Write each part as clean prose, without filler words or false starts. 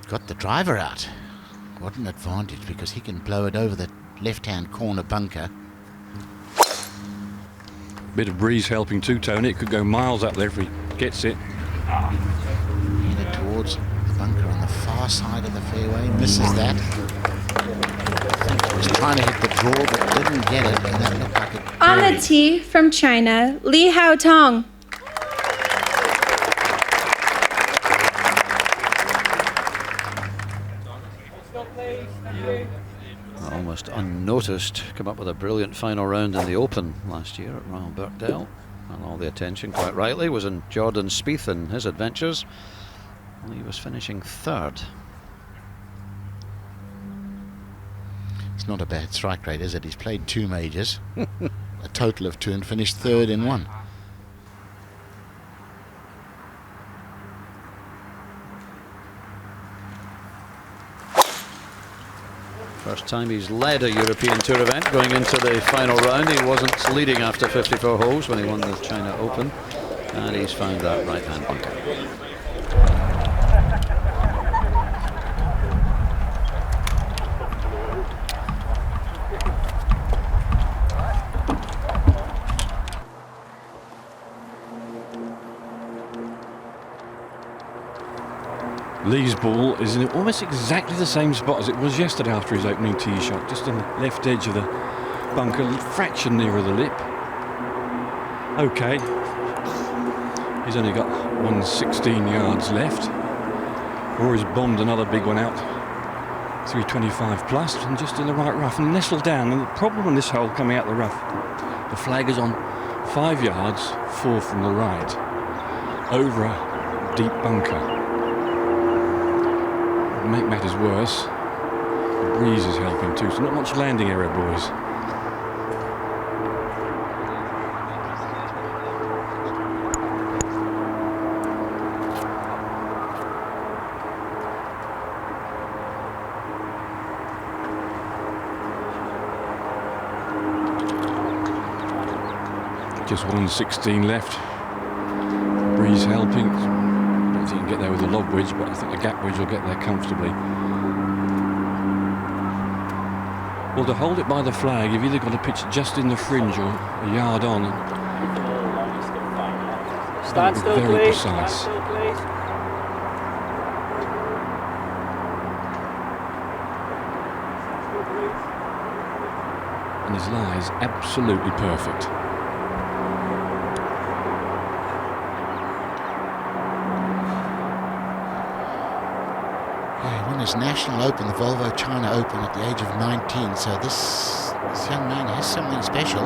Got the driver out. What an advantage, because he can blow it over the left-hand corner bunker. Bit of breeze helping too, Tony. It could go miles up there if he gets it. Headed towards the bunker on the far side of the fairway. Misses that. I think he was trying to hit the draw but didn't get it, and that looked like a On birdie. the tee from China, Haotong. Almost unnoticed, come up with a brilliant final round in the Open last year at Royal Birkdale, and all the attention, quite rightly, was on Jordan Spieth and his adventures. Well, he was finishing third. It's not a bad strike rate, is it? He's played 2 majors, a total of 2, and finished third in 1. First time he's led a European Tour event going into the final round. He wasn't leading after 54 holes when he won the China Open, and he's found that right-hand bunker. Lee's ball is in almost exactly the same spot as it was yesterday after his opening tee shot, just on the left edge of the bunker, a fraction nearer the lip. Okay, he's only got 116 yards left. Rory's bombed another big one out, 325 plus, and just in the right rough and nestled down. And the problem on this hole coming out the rough, the flag is on 5 yards, 4 from the right, over a deep bunker. Make matters worse, the breeze is helping too, so not much landing area, boys. Just 116 left, breeze helping. I don't think you can get there with a lob wedge, but I think the gap wedge will get there comfortably. Well, to hold it by the flag, you've either got to pitch just in the fringe or a yard on. Stand still, very please. precise. Stand still, please. And his lie is absolutely perfect. His National Open, the Volvo China Open, at the age of 19, so this young man has something special.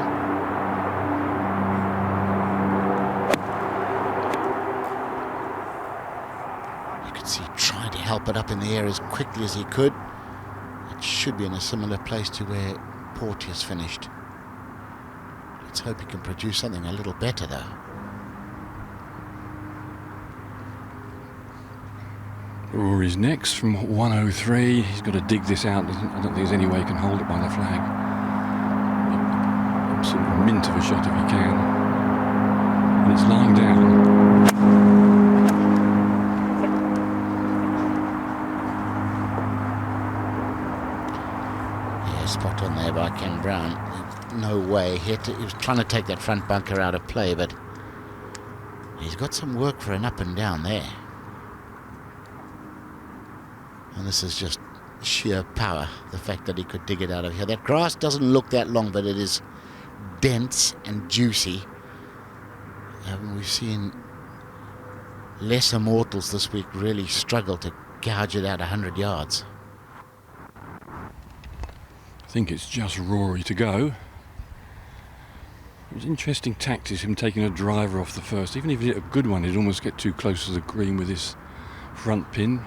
You could see trying to help it up in the air as quickly as he could. It should be in a similar place to where Porteous finished. Let's hope he can produce something a little better though. Rory's next from 103. He's got to dig this out. I don't think there's any way he can hold it by the flag. Absolute mint of a shot if he can. And it's lying down. Yeah, spot on there by Ken Brown. No way. He was trying to take that front bunker out of play, but he's got some work for an up and down there. And this is just sheer power, the fact that he could dig it out of here. That grass doesn't look that long, but it is dense and juicy. We've seen lesser mortals this week really struggle to gouge it out 100 yards. I think it's just Rory to go. It was interesting tactics, him taking a driver off the first. Even if he hit a good one, he'd almost get too close to the green with his front pin.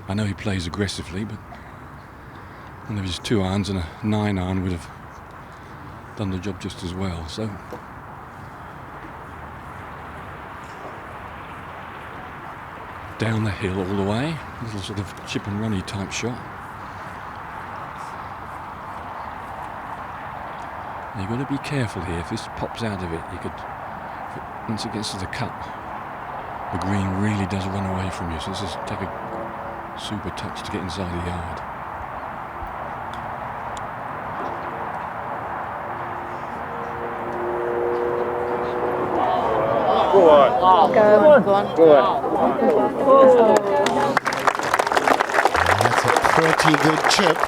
I know he plays aggressively, but one of his 2 irons and a 9 iron would have done the job just as well. So down the hill all the way, a little sort of chip and runny type shot. Now you've got to be careful here. If this pops out of it, you could, once it gets to the cup, the green really does run away from you. So this is take a Super touch to get inside the yard. Go on. Go on. Go on. That's a pretty good chip.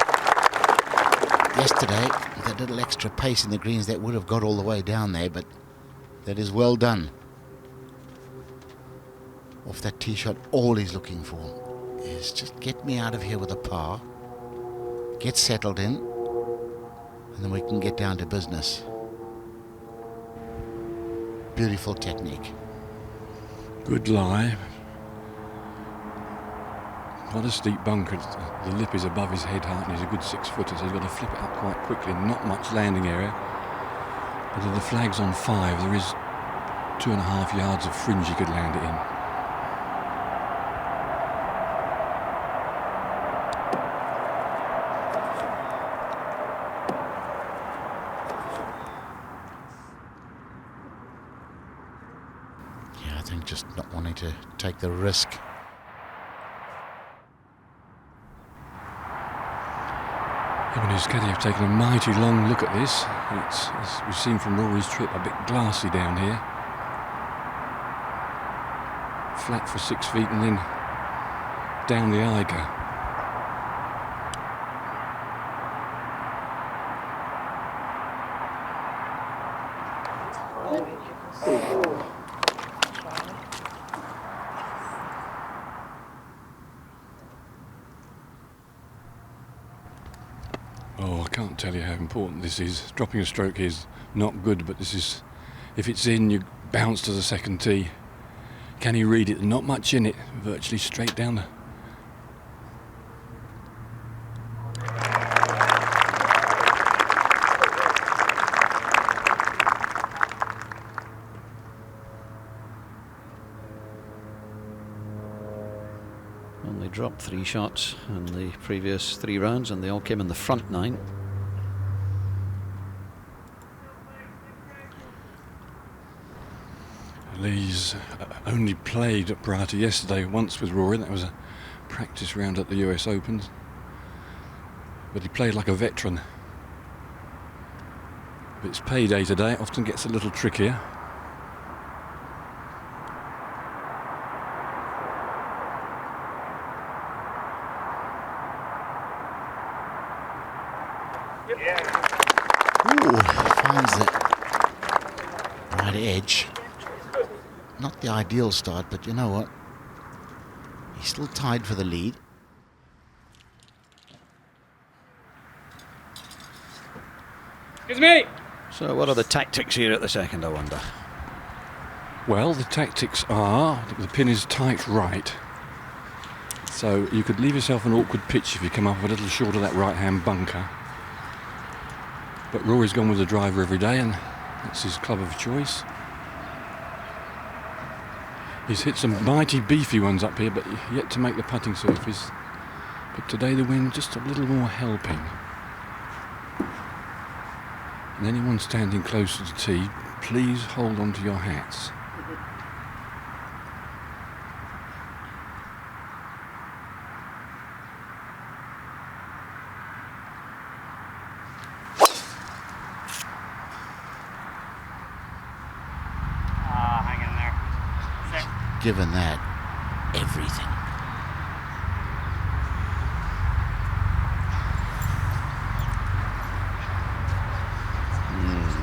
Yesterday, with a little extra pace in the greens, that would have got all the way down there, but that is well done. Off that tee shot, all he's looking for is just get me out of here with a par, get settled in, and then we can get down to business. Beautiful technique. Good lie. Quite a steep bunker. The lip is above his head height and he's a good 6-footer, so he's got to flip it up quite quickly. Not much landing area. But if the flag's on 5, there is 2.5 yards of fringe he could land it in. Yeah, I think just not wanting to take the risk. Him and his caddy have taken a mighty long look at this. It's, as we've seen from Rory's trip, a bit glassy down here. Flat for 6 feet and then down the Eiger. Oh, I can't tell you how important this is. Dropping a stroke is not good, but this is, if it's in, you bounce to the second tee. Can he read it? Not much in it, virtually straight down the... Only dropped 3 shots in the previous 3 rounds, and they all came in the front 9. Lee's only played prior to yesterday once with Rory. That was a practice round at the US Open. But he played like a veteran. But it's payday today. It often gets a little trickier. Ooh, finds that right edge. Not the ideal start, but you know what? He's still tied for the lead. Excuse me. So what are the tactics here at the second, I wonder? Well, the tactics are, the pin is tight right. So you could leave yourself an awkward pitch if you come up a little short of that right-hand bunker. But Rory's gone with the driver every day, and that's his club of choice. He's hit some mighty beefy ones up here, but yet to make the putting surface. But today the wind just a little more helping. And anyone standing close to the tee, please hold on to your hats. Hang in there. Six. Given that, everything.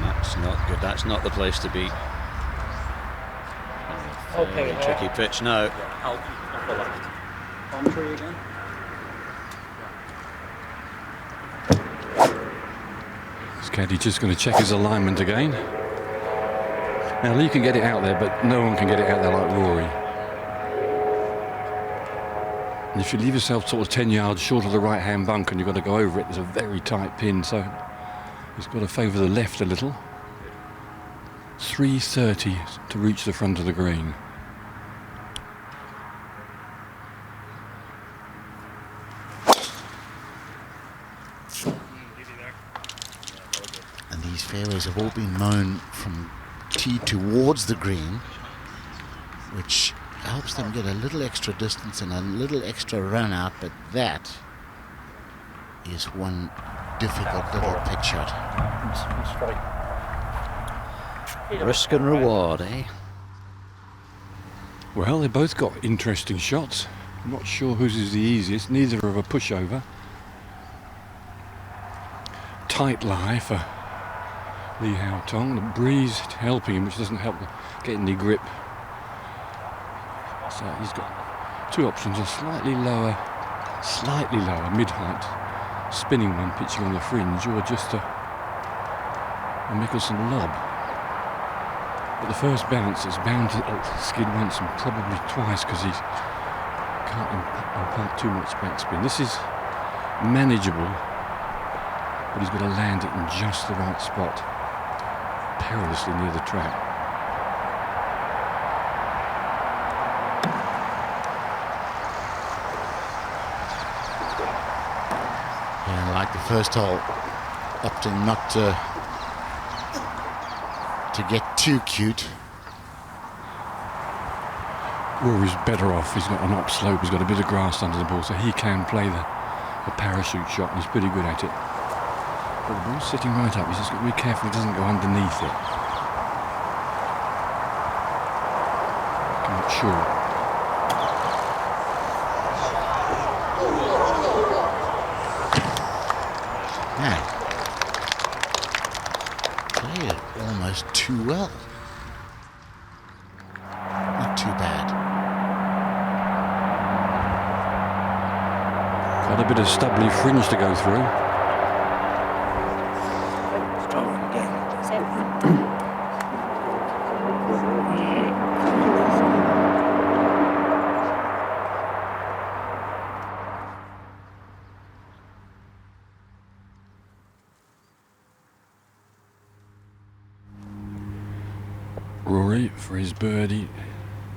That's not good. That's not the place to be. Okay. Very tricky pitch now. Out off the left. On tree again. This caddy just going to check his alignment again. Now Lee can get it out there, but no one can get it out there like Rory. And if you leave yourself sort of 10 yards short of the right-hand bunker and you've got to go over it, there's a very tight pin, so he's got to favour the left a little. 330 to reach the front of the green. And these fairways have all been mown from tee towards the green, which helps them get a little extra distance and a little extra run out, but that is one difficult little pitch shot. Risk and reward, eh? Well, they both got interesting shots. I'm not sure whose is the easiest. Neither of a pushover. Tight lie for Lee Haotong. The breeze helping him, which doesn't help get any grip. So he's got two options: a slightly lower mid-height spinning one pitching on the fringe, or just a Mickelson lob. But the first bounce is bound to skid once and probably twice because he can't impart too much backspin. This is manageable, but he's got to land it in just the right spot, perilously near the track. Yeah, like the first hole, opting not to get too cute. Rory's better off. He's got an upslope, he's got a bit of grass under the ball, so he can play the parachute shot, and he's pretty good at it. But the ball's sitting right up, he's just got to be careful he doesn't go underneath it. I'm not sure. Man, played it almost too well. Not too bad. Quite a bit of stubbly fringe to go through. Rory for his birdie.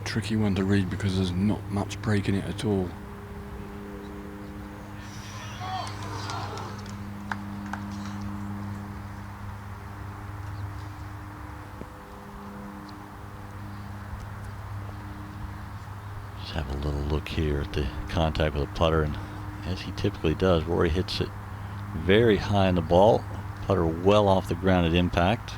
Tricky one to read because there's not much break in it at all. Just have a little look here at the contact with the putter, and as he typically does, Rory hits it very high in the ball. Putter well off the ground at impact.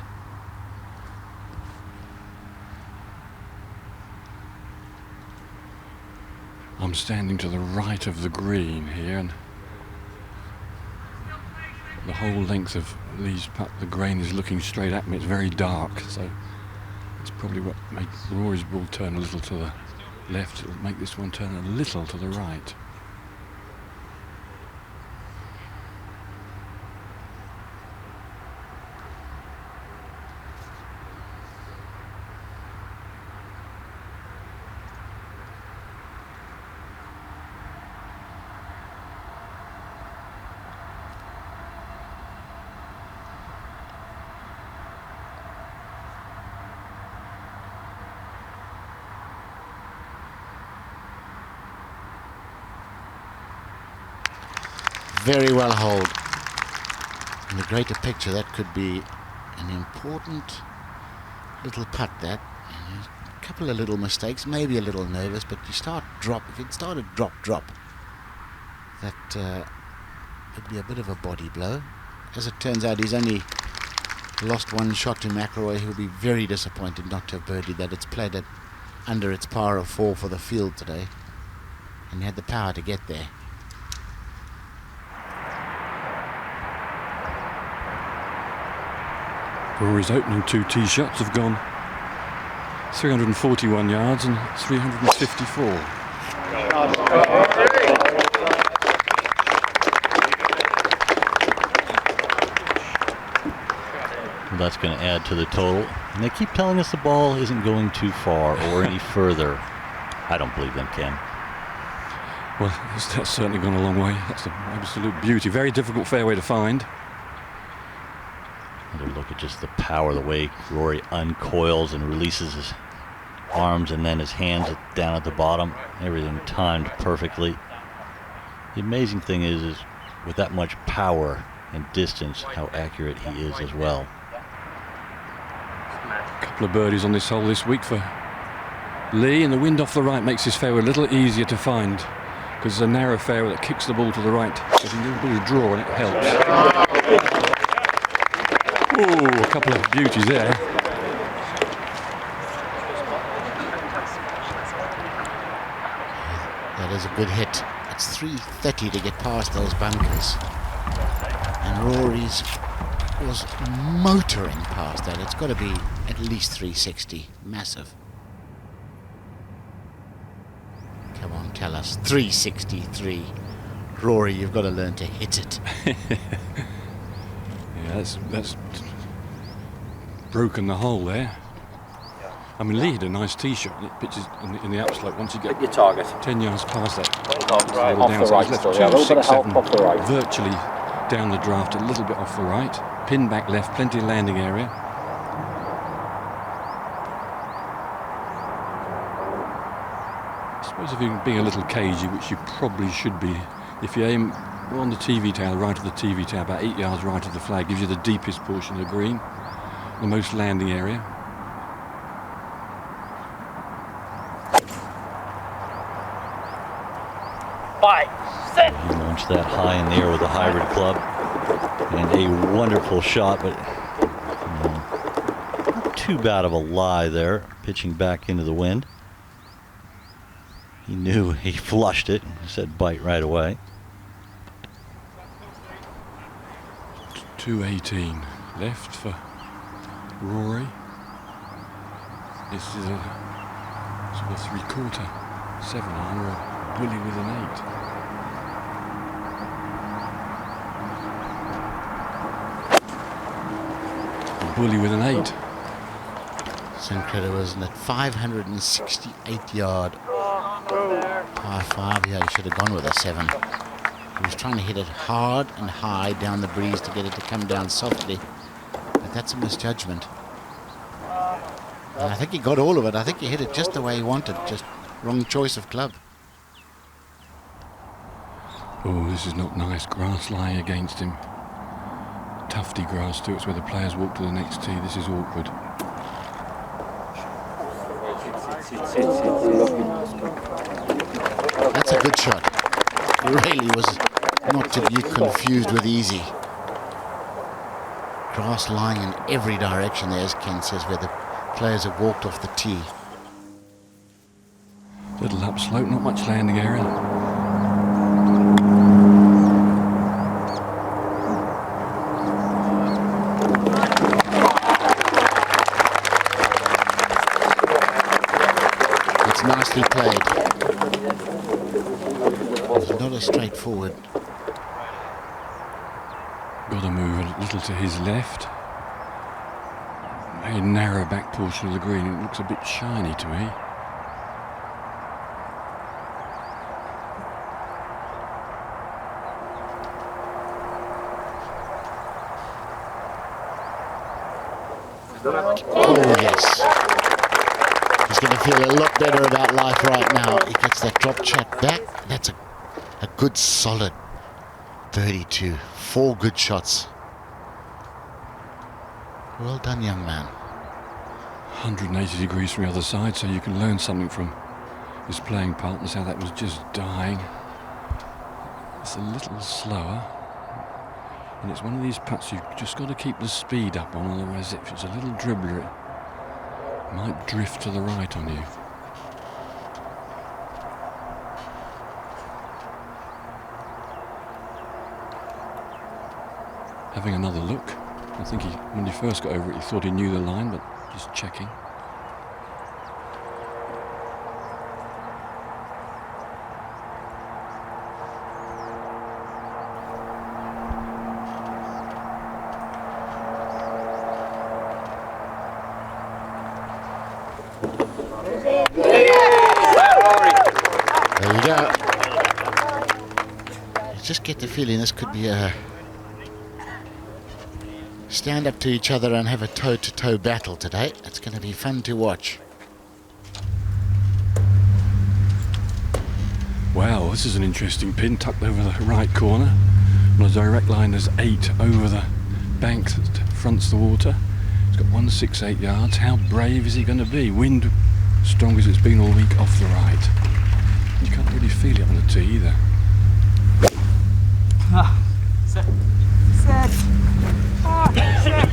I'm standing to the right of the green here, and the whole length of Lee's putt, the grain is looking straight at me. It's very dark, so it's probably what made Rory's ball turn a little to the left. It'll make this one turn a little to the right. Very well holed. In the greater picture, that could be an important little putt. That, you know, a couple of little mistakes, maybe a little nervous, but you start drop. If it started drop, that would be a bit of a body blow. As it turns out, he's only lost one shot to McIlroy. He'll be very disappointed not to have birdied that. It's played it under its par of 4 for the field today, and he had the power to get there. Rory's opening 2 tee shots have gone 341 yards and 354. Well, that's going to add to the total. And they keep telling us the ball isn't going too far or any further. I don't believe them, Ken. Well, that's certainly gone a long way. That's an absolute beauty. Very difficult fairway to find. Another look at just the power, the way Rory uncoils and releases his arms and then his hands down at the bottom. Everything timed perfectly. The amazing thing is with that much power and distance, how accurate he is as well. A couple of birdies on this hole this week for Lee, and the wind off the right makes this fairway a little easier to find because it's a narrow fairway that kicks the ball to the right. So you can do a bit of draw and it helps. Ooh, a couple of beauties there. That is a good hit. It's 330 to get past those bunkers. And Rory's was motoring past that. It's got to be at least 360. Massive. Come on, tell us. 363. Rory, you've got to learn to hit it. Yeah, that's broken the hole there. I mean, Lee had a nice tee shot. It pitches in the upslope once you get Your target. 10 yards past that. Right, Little off the downside. right He's left still, 2, yeah, a little bit 6, of help 7, off the right. virtually down the draft, a little bit off the right. Pin back left, plenty of landing area. I suppose if you're being a little cagey, which you probably should be, if you aim on the TV tail, right of the TV tail, about 8 yards right of the flag, gives you the deepest portion of the green, the most landing area. He launched that high in the air with a hybrid club. And a wonderful shot, but not too bad of a lie there, pitching back into the wind. He knew he flushed it, said bite right away. 218 left for Rory. This is a sort of 3/4 7-iron or a bully with an 8. Bully with an 8. It's incredible, isn't it? 568 yard par 5. Yeah, he should have gone with a 7. He was trying to hit it hard and high down the breeze to get it to come down softly. But that's a misjudgment. And I think he got all of it. I think he hit it just the way he wanted. Just wrong choice of club. Oh, this is not nice. Grass lying against him. Tufty grass too. It's where the players walk to the next tee. This is awkward. That's a good shot. Really was not to be confused with easy. Grass lying in every direction there, as Ken says, where the players have walked off the tee. Little upslope, not much landing area. It's nicely played. It's not as straightforward. Got to move a little to his left. A narrow back portion of the green. It looks a bit shiny to me. Oh, yes. He's going to feel a lot better about life right now. He gets that drop shot back. That's a good, solid 32. 4 good shots. Well done, young man. 180 degrees from the other side, so you can learn something from his playing partners, how that was just dying. It's a little slower. And it's one of these putts you've just got to keep the speed up on, otherwise if it's a little dribbler it might drift to the right on you. Having another look. I think when he first got over it he thought he knew the line, but just checking. There you go. You just get the feeling this could be a stand up to each other and have a toe-to-toe battle today. It's going to be fun to watch. Wow, this is an interesting pin tucked over the right corner. On a direct line there's 8 over the bank that fronts the water. It's got 168 yards. How brave is he going to be? Wind strong as it's been all week off the right. You can't really feel it on the tee either. Set. Set. Set.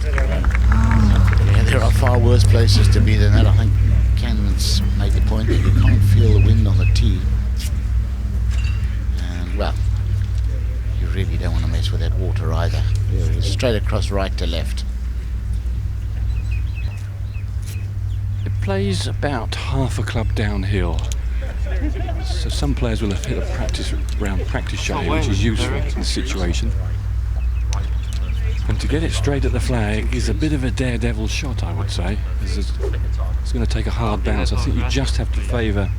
Yeah, there are far worse places to be than that. I think Ken's made the point that you can't feel the wind on the tee. And, well, you really don't want to mess with that water either. It's straight across right to left. It plays about half a club downhill. So some players will have hit a practice shot here, which is useful in this situation. And to get it straight at the flag is a bit of a daredevil shot, I would say. It's going to take a hard bounce. I think you just have to favour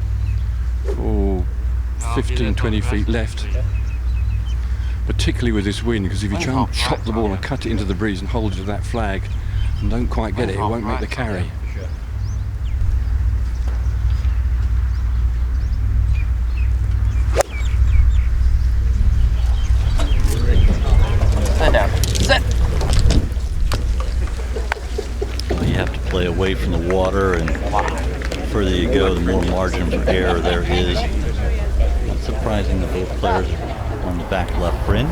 15, 20 feet left. Particularly with this wind, because if you try and chop the ball and cut it into the breeze and hold it to that flag and don't quite get it, it won't make the carry. Well, you have to play away from the water, and the further you go, the more margin for error there is. Not surprising that both players are on the back left fringe.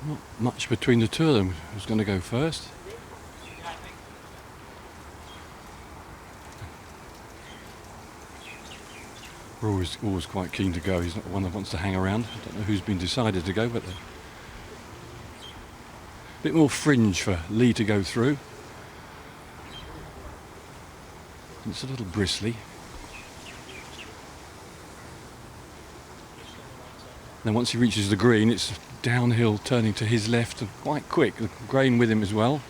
Not much between the two of them. Who's going to go first? We're always quite keen to go. He's not one that wants to hang around. I don't know who's been decided to go, but a bit more fringe for Lee to go through. It's a little bristly. Then once he reaches the green, it's downhill, turning to his left, and quite quick. The grain with him as well.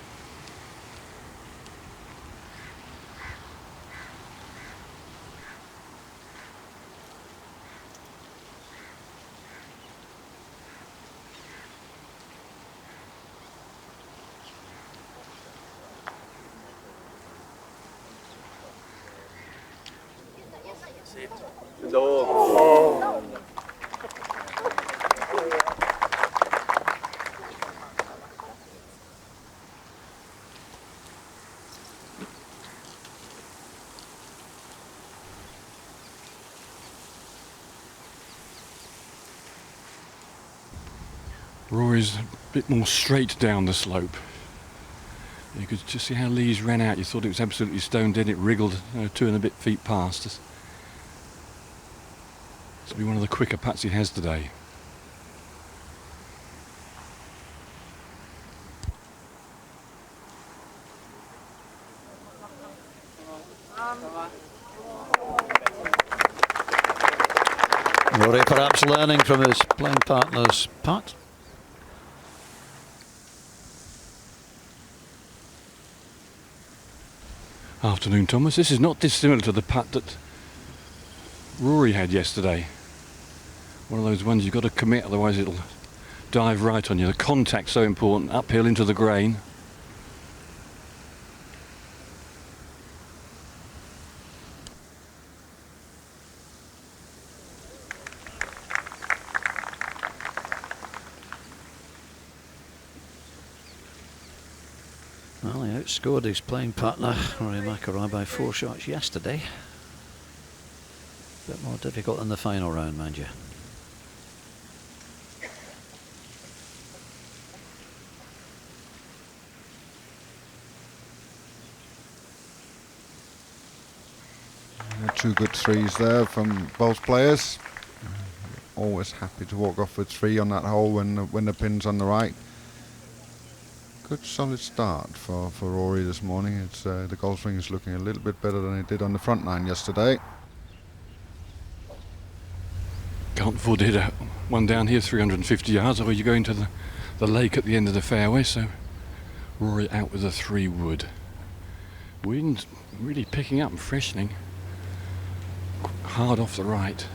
Rory's a bit more straight down the slope. You could just see how Lee's ran out. You thought it was absolutely stone dead. It wriggled 2 and a bit feet past. This will be one of the quicker putts he has today. Rory perhaps learning from his playing partner's putt. Afternoon, Thomas. This is not dissimilar to the putt that Rory had yesterday. One of those ones you've got to commit, otherwise it'll dive right on you. The contact's so important, uphill into the grain. Well, he outscored his playing partner, Rory McIlroy, by 4 shots yesterday. Bit more difficult in the final round, mind you. Two good threes there from both players. Always happy to walk off with 3 on that hole when the pin's on the right. Good solid start for Rory this morning. It's the golf swing is looking a little bit better than it did on the front nine yesterday. Can't afford to hit one down here 350 yards, or you go into the lake at the end of the fairway. So Rory out with a 3-wood. Wind really picking up and freshening. Hard off the right.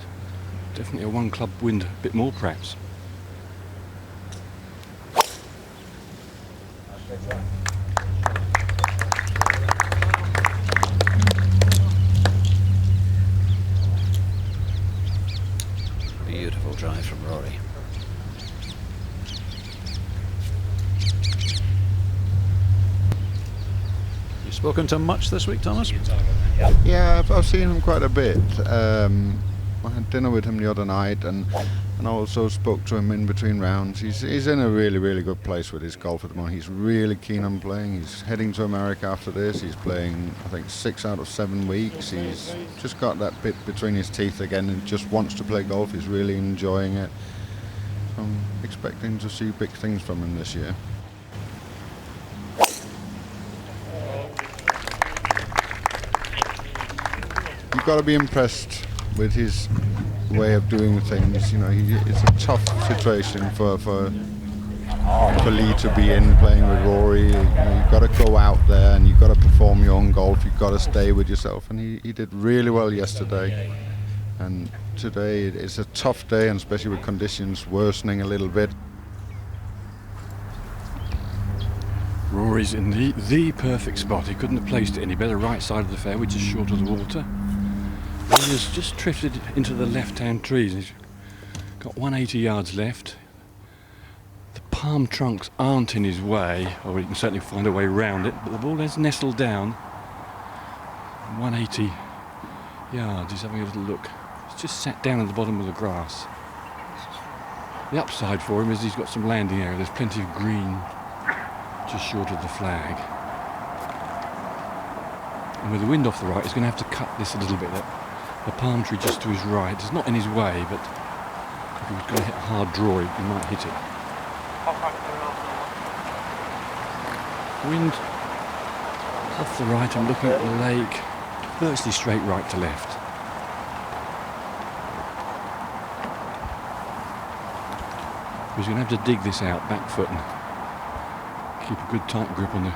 Definitely a 1-club wind, a bit more perhaps. Beautiful drive from Rory. You spoken to him much this week, Thomas? Yeah, I've seen him quite a bit. I had dinner with him the other night, and also spoke to him in between rounds. He's in a really, really good place with his golf at the moment. He's really keen on playing. He's heading to America after this. He's playing, I think, 6 out of 7 weeks. He's just got that bit between his teeth again and just wants to play golf. He's really enjoying it. I'm expecting to see big things from him this year. You've got to be impressed with his way of doing things. You know, it's a tough situation for Lee to be in, playing with Rory. You've got to go out there and you've got to perform your own golf. You've got to stay with yourself, and he did really well yesterday. And today it's a tough day, and especially with conditions worsening a little bit. Rory's in the perfect spot. He couldn't have placed it any better. Right side of the fairway, just short of the water. He has just drifted into the left-hand trees. He's got 180 yards left. The palm trunks aren't in his way, or he can certainly find a way around it, but the ball has nestled down. 180 yards, he's having a little look. He's just sat down at the bottom of the grass. The upside for him is he's got some landing area. There's plenty of green just short of the flag. And with the wind off the right, he's going to have to cut this a little bit. The palm tree just to his right, it's not in his way, but if he was going to hit a hard draw, he might hit it. Wind off the right, I'm looking at the lake, virtually straight right to left. He's going to have to dig this out, back foot, and keep a good tight grip on the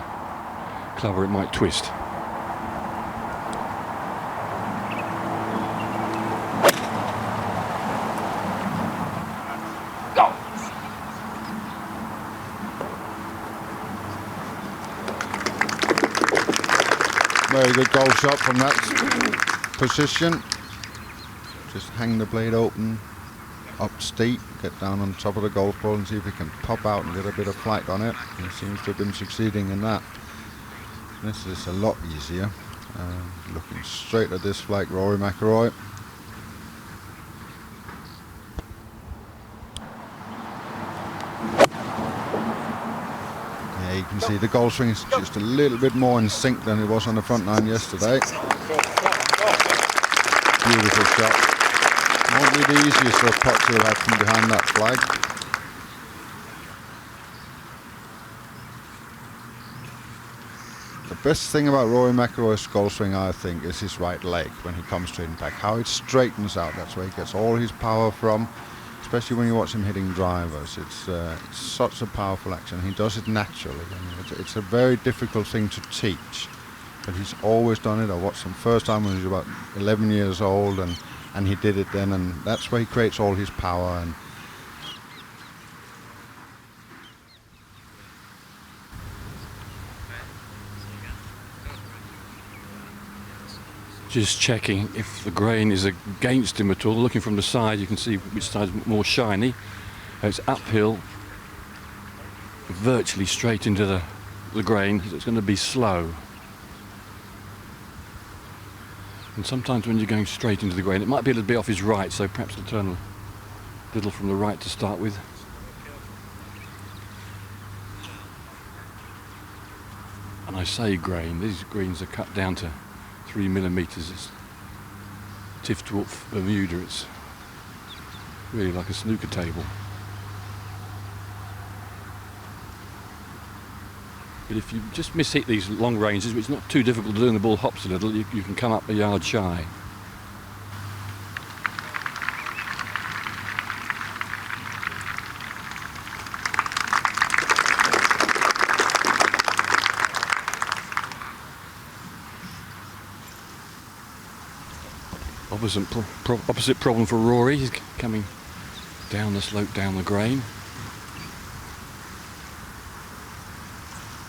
club or it might twist. Very good golf shot from that position. Just hang the blade open, up steep, get down on top of the golf ball and see if he can pop out and get a bit of flight on it. He seems to have been succeeding in that. This is a lot easier. Looking straight at this flag, Rory McIlroy. Yeah, you can see the golf swing is just a little bit more in sync than it was on the front nine yesterday. Beautiful shot. Won't be the easiest for a putt to have from behind that flag. The best thing about Rory McIlroy's golf swing, I think, is his right leg when he comes to impact. How it straightens out, that's where he gets all his power from, especially when you watch him hitting drivers. It's such a powerful action. He does it naturally. I mean, it's a very difficult thing to teach, but he's always done it. I watched him first time when he was about 11 years old, and he did it then, and that's where he creates all his power. And Just checking if the grain is against him at all. Looking from the side, you can see which side's more shiny. It's uphill, virtually straight into the grain, so it's going to be slow. And sometimes when you're going straight into the grain, it might be a little bit off his right, so perhaps to turn a little from the right to start with. And I say grain, these greens are cut down to 3 millimetres. It's Tiftwolf Bermuda, it's really like a snooker table. But if you just mishit these long ranges, which is not too difficult to do and the ball hops a little, you can come up a yard shy. Opposite problem for Rory. He's coming down the slope, down the grain.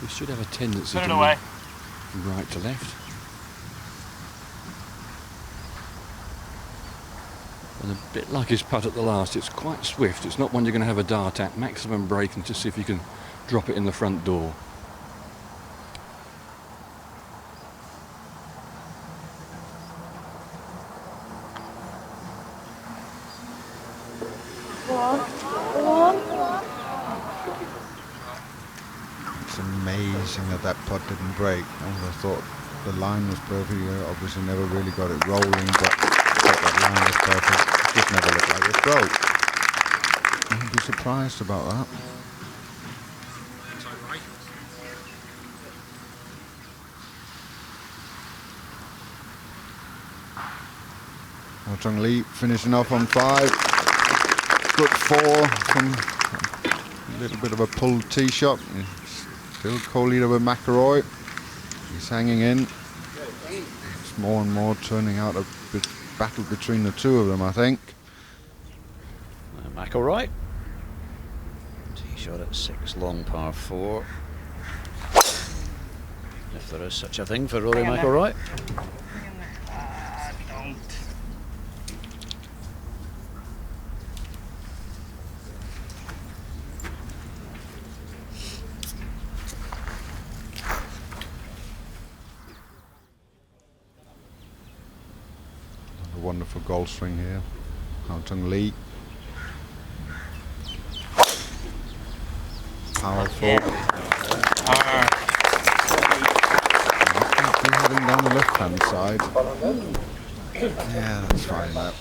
He should have a tendency to move from right to left. And a bit like his putt at the last, it's quite swift. It's not one you're going to have a dart at. Maximum break and just see if you can drop it in the front door. It's amazing that putt didn't break. I would have thought the line was perfect. Obviously never really got it rolling, but thought that line was perfect. It just never looked like it broke. I'd be surprised about that. Haotong Lee finishing off on 5. Good 4 from a little bit of a pulled tee shot. Still co-leader with McIlroy. He's hanging in. It's more and more turning out a battle between the two of them, I think. McIlroy. Tee shot at 6, long par 4. If there is such a thing for Rory McIlroy. Wonderful golf swing here. Haotong Lee. Powerful. Heading down the left hand side. Yeah, that's fine. That.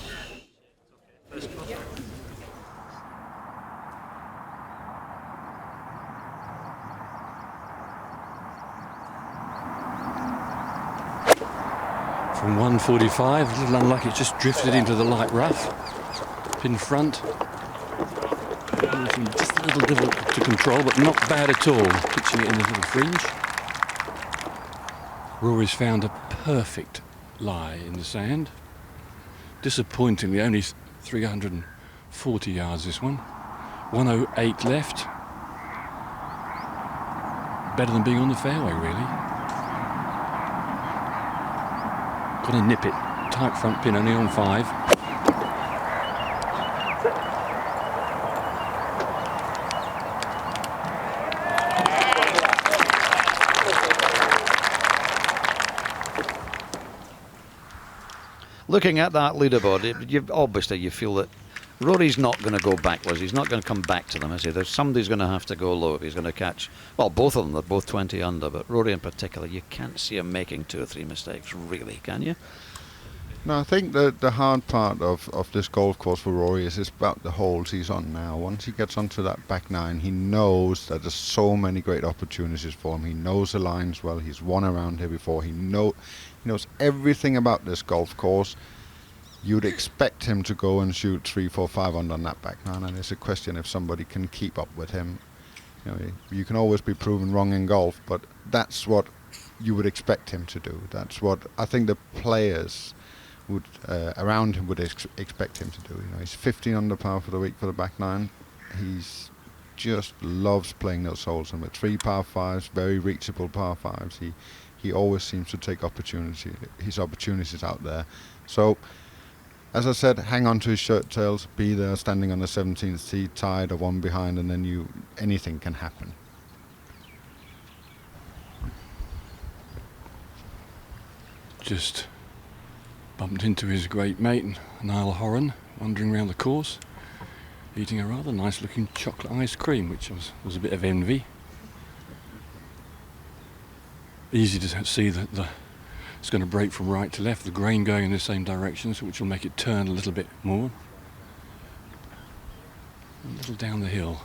From 145, a little unlucky, it just drifted into the light rough. Pin front. Just a little difficult to control, but not bad at all. Pitching it in the little fringe. Rory's found a perfect lie in the sand. Disappointingly, only 340 yards this one. 108 left. Better than being on the fairway, really. Got to nip it. Tight front pin, only on 5. Looking at that leaderboard, obviously you feel that Rory's not going to go backwards. He's not going to come back to them, is he? There's somebody's going to have to go low if he's going to catch. Well, both of them, they're both 20 under, but Rory in particular, you can't see him making 2 or 3 mistakes, really, can you? No, I think the hard part of this golf course for Rory is about the holes he's on now. Once he gets onto that back 9, he knows that there's so many great opportunities for him. He knows the lines well. He's won around here before. He knows everything about this golf course. You'd expect him to go and shoot 3, 4, 5 under on that back 9, and it's a question if somebody can keep up with him. You can always be proven wrong in golf, but that's what you would expect him to do. That's what I think the players would around him would expect him to do. He's 15 under par for the week for the back 9. He's just loves playing those holes, and with 3 par 5s, very reachable par 5s, he always seems to take his opportunities out there. So, as I said, hang on to his shirt tails, be there standing on the 17th tee, tied or 1 behind, and then anything can happen. Just bumped into his great mate, Niall Horan, wandering around the course, eating a rather nice looking chocolate ice cream, which was a bit of envy. Easy to see that it's going to break from right to left, the grain going in the same direction, so which will make it turn a little bit more. A little down the hill.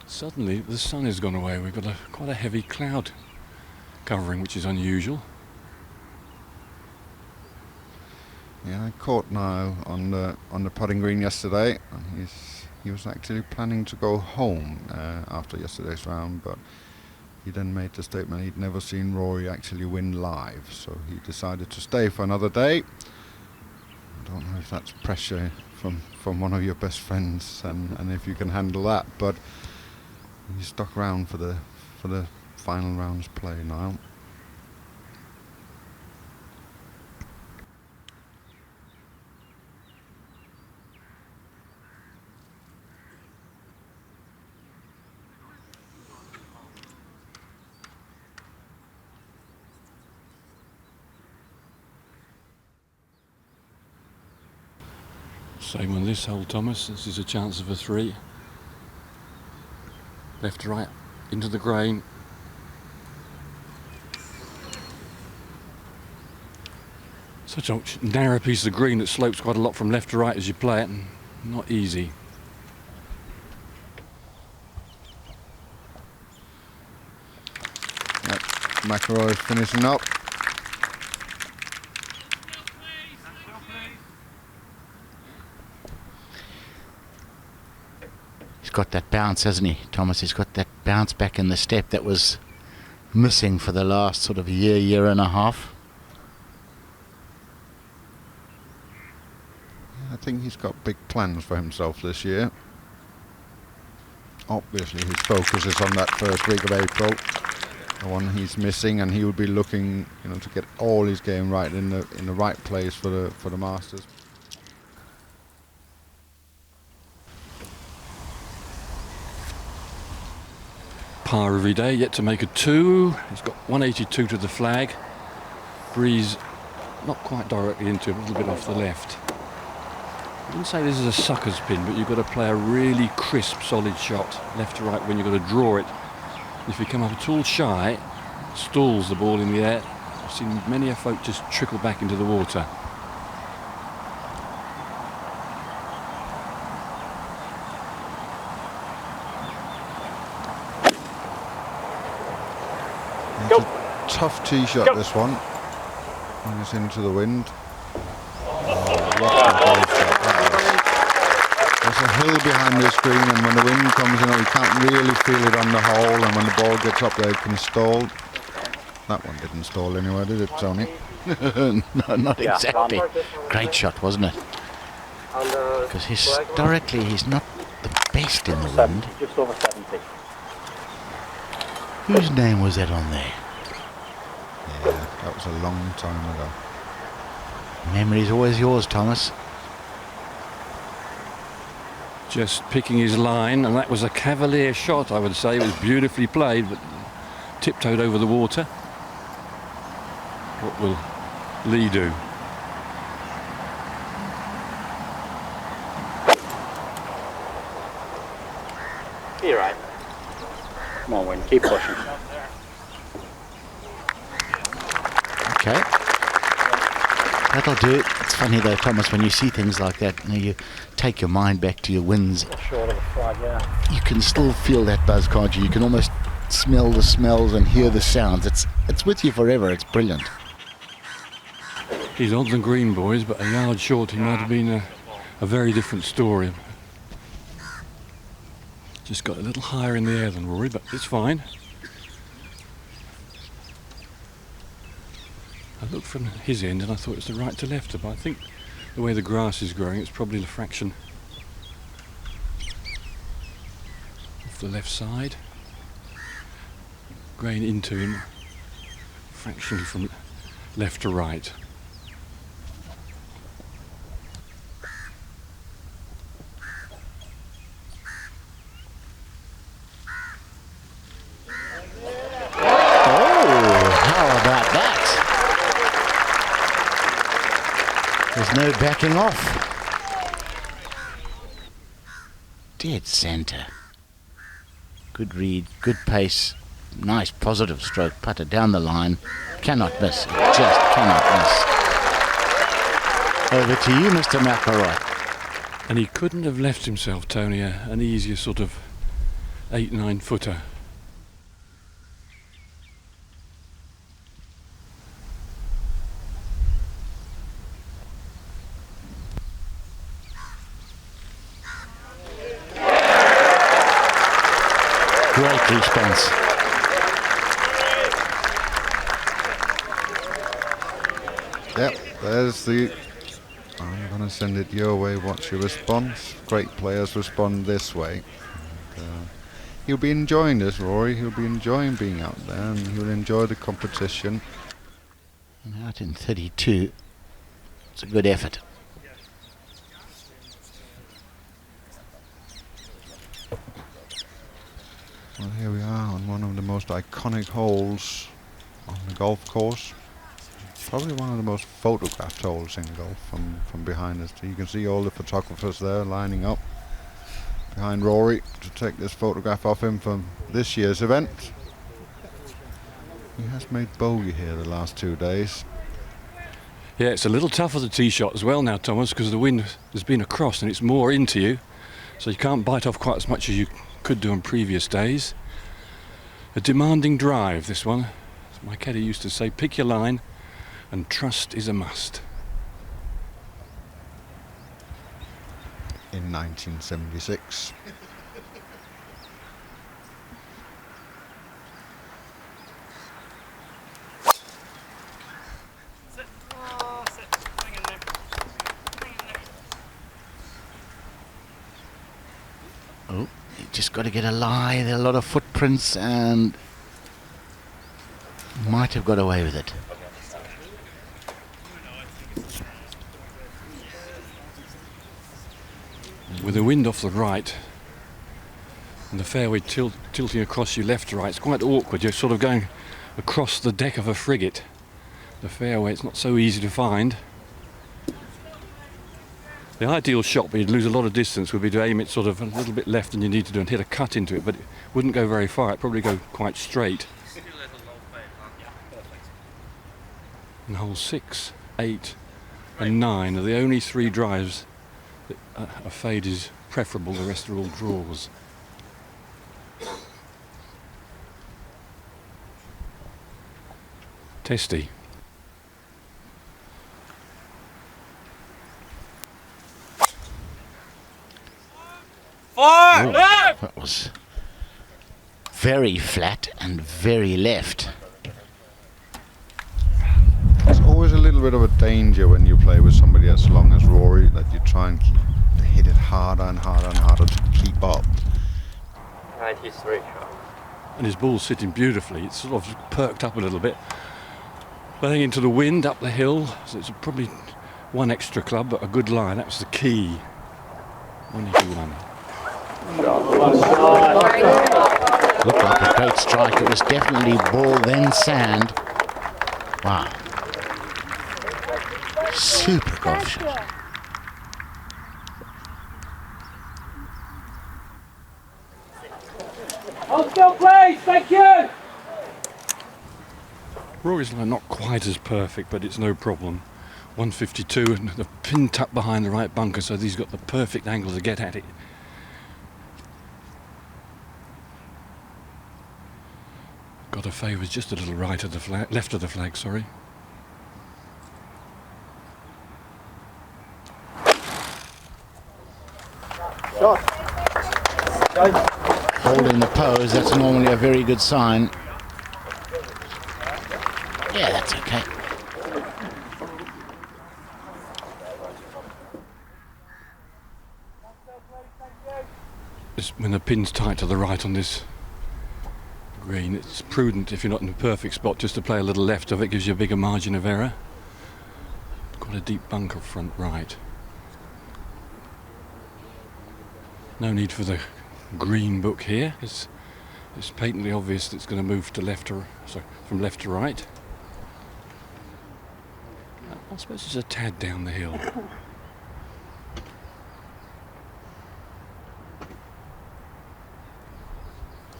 Suddenly the sun has gone away. We've got quite a heavy cloud covering, which is unusual. Yeah, I caught Niall on the putting green yesterday, and he was actually planning to go home after yesterday's round, but he then made the statement he'd never seen Rory actually win live, so he decided to stay for another day. I don't know if that's pressure from one of your best friends, and if you can handle that, but he stuck around for the final round's play, Niall. Same on this hole, Thomas. This is a chance of a 3. Left to right, into the grain. Such a narrow piece of green that slopes quite a lot from left to right as you play it, and not easy. Yep. McIlroy finishing up. He's got that bounce, hasn't he, Thomas? He's got that bounce back in the step that was missing for the last sort of year and a half. I think he's got big plans for himself this year. Obviously his focus is on that first week of April, the one he's missing, and he will be looking, to get all his game right in the right place for the Masters. Par every day, yet to make a 2. He's got 182 to the flag. Breeze not quite directly into him, a little bit off the left. I wouldn't say this is a sucker's pin, but you've got to play a really crisp, solid shot, left to right, when you've got to draw it. If you come up at all shy, it stalls the ball in the air. I've seen many a folk just trickle back into the water. It's a tough tee shot, this one, when it's into the wind. What a golf shot that was. There's a hill behind this green, and when the wind comes in, you can't really feel it on the hole, and when the ball gets up there, it can stall. That one didn't stall anyway, did it, Tony? No, not exactly. Great shot, wasn't it? Because historically, he's not the best in the wind. Just over 70. Whose name was that on there? Yeah, that was a long time ago. Memory's always yours, Thomas. Just picking his line, and that was a cavalier shot, I would say. It was beautifully played, but tiptoed over the water. What will Lee do? You're right. Come on, Win, keep pushing. Okay. That'll do it. It's funny though, Thomas, when you see things like that, you take your mind back to your wins. Short of a flag, yeah. You can still feel that buzz, can't you? You can almost smell the smells and hear the sounds. It's with you forever. It's brilliant. He's on the green, boys, but a yard short, he might have been a very different story. Just got a little higher in the air than Rory, but it's fine. I looked from his end and I thought it was the right to left, but I think the way the grass is growing, it's probably a fraction off the left side. Grain into him, fractionally from left to right. There's no backing off. Dead centre. Good read, good pace, nice positive stroke, putter down the line. Cannot miss, it just cannot miss. Over to you, Mr. McIlroy. And he couldn't have left himself, Tony, an easier sort of 8-9 footer. Great response. Yep, there's the... I'm going to send it your way. What's your response? Great players respond this way. And, he'll be enjoying this, Rory. He'll be enjoying being out there, and he'll enjoy the competition. And out in 32, it's a good effort. Well, here we are on one of the most iconic holes on the golf course. Probably one of the most photographed holes in golf from behind us. You can see all the photographers there lining up behind Rory to take this photograph of him from this year's event. He has made bogey here the last 2 days. Yeah, it's a little tougher the tee shot as well now, Thomas, because the wind has been across and it's more into you, so you can't bite off quite as much as you could do on previous days. A demanding drive, this one. As my caddy used to say, pick your line and trust is a must. In 1976. Oh, you just got to get a lie. There are a lot of footprints and might have got away with it. With the wind off the right and the fairway tilting across you left to right, it's quite awkward. You're sort of going across the deck of a frigate. The fairway, it's not so easy to find. The ideal shot, but you'd lose a lot of distance, would be to aim it sort of a little bit left than you need to do and hit a cut into it, but it wouldn't go very far. It'd probably go quite straight. And hole 6, 8 and 9 are the only 3 drives that a fade is preferable. The rest are all draws. Testy. Oh, that was very flat and very left. There's always a little bit of a danger when you play with somebody as long as Rory, that you try and hit it harder and harder and harder to keep up. 93. And his ball's sitting beautifully. It's sort of perked up a little bit. Playing into the wind up the hill, so it's probably one extra club, but a good lie. That was the key. 181. Looked like a great strike. It was definitely ball then sand. Wow. Super golf shot. Hold still, please. Thank you. Rory's line not quite as perfect, but it's no problem. 152 and the pin tucked behind the right bunker, so he's got the perfect angle to get at it. Got a favour just a little right of the flag, left of the flag, sorry. Holding the pose, that's normally a very good sign. Yeah, that's okay. When the pin's tight to the right on this green, it's prudent, if you're not in the perfect spot, just to play a little left of it. Gives you a bigger margin of error. Got a deep bunker front right. No need for the green book here. It's patently obvious that it's going to move to left or from left to right. I suppose it's a tad down the hill.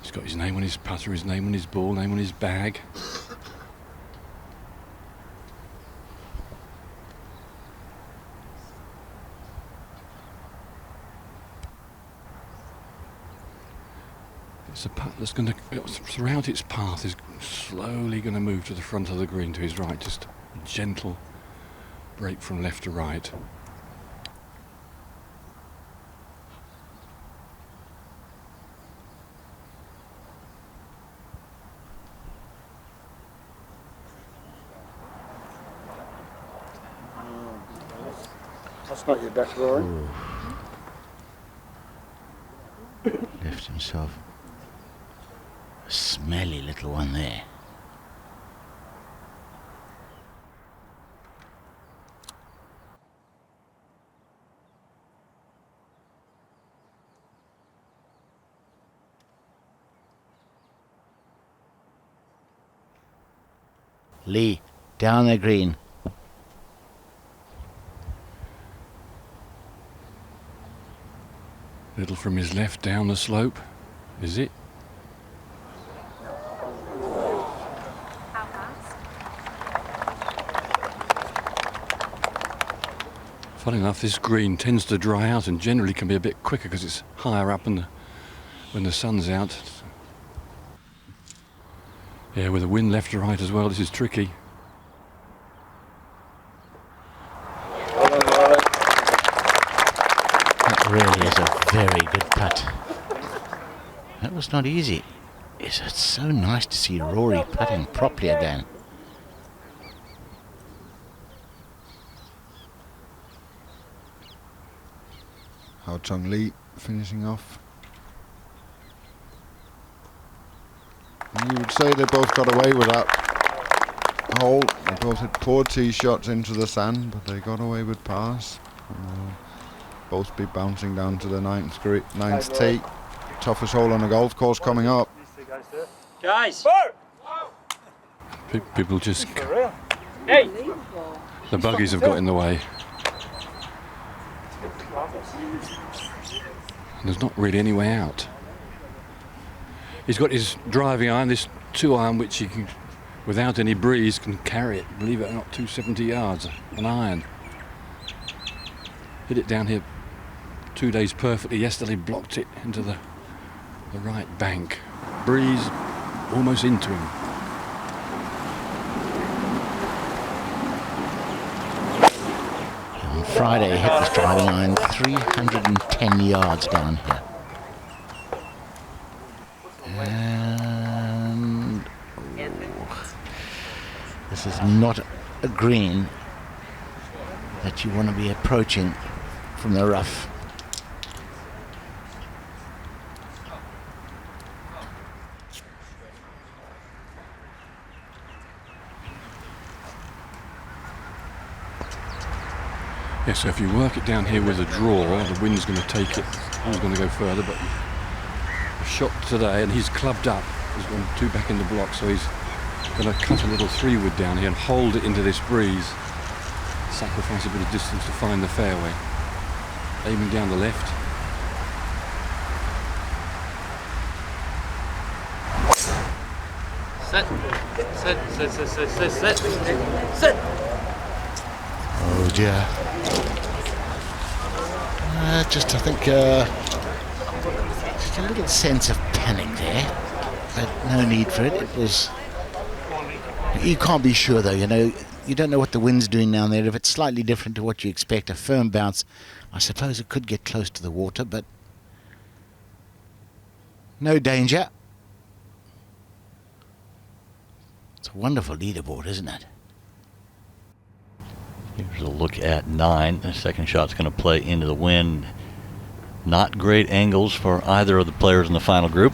He's got his name on his putter, his name on his ball, name on his bag. It's a putt that's going to, throughout its path, is slowly going to move to the front of the green to his right. Just a gentle break from left to right. That's not your best, Rory. Left himself a smelly little one there. Lee, down the green. Little from his left down the slope. Is it? Funny enough, this green tends to dry out and generally can be a bit quicker because it's higher up when the sun's out. Yeah, with the wind left to right as well, this is tricky. That really is a very good putt. That was not easy. It's so nice to see Rory putting properly again. Haotong Lee finishing off. And you would say they both got away with that hole. They both hit poor tee shots into the sand, but they got away with pars. Both be bouncing down to the ninth tee. Toughest hole on the golf course coming up. Guys! People just... Hey! The buggies have got in the way. And there's not really any way out. He's got his driving iron, this 2-iron, which he can, without any breeze, can carry it, believe it or not, 270 yards, an iron. Hit it down here 2 days perfectly. Yesterday blocked it into the right bank. Breeze almost into him. On Friday, he hit this driving iron 310 yards down here. And this is not a green that you want to be approaching from the rough. Yeah, so if you work it down here with a draw, the wind's going to take it. He's going to go further, but a shot today, and he's clubbed up. He's gone 2 back in the block, so he's going to cut a little 3-wood down here and hold it into this breeze. Sacrifice a bit of distance to find the fairway. Aiming down the left. Set. Set. Oh dear. I think just a little sense of panic there, but no need for it. It was. You can't be sure though, you know. You don't know what the wind's doing down there. If it's slightly different to what you expect, a firm bounce, I suppose it could get close to the water, but no danger. It's a wonderful leaderboard, isn't it? Here's a look at 9. The second shot's going to play into the wind. Not great angles for either of the players in the final group.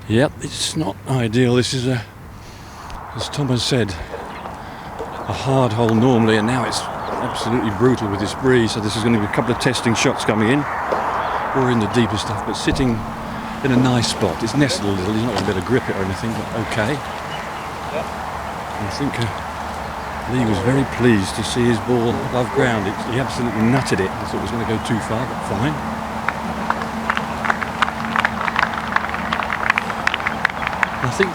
Yep, it's not ideal. This is as Tom has said, a hard hole normally, and now it's absolutely brutal with this breeze. So this is going to be a couple of testing shots coming in. Or in the deeper stuff, but sitting in a nice spot. It's nestled a little. He's not going to be able to grip it or anything, but okay. And I think Lee was very pleased to see his ball above ground. He absolutely nutted it. I thought it was going to go too far, but fine. I think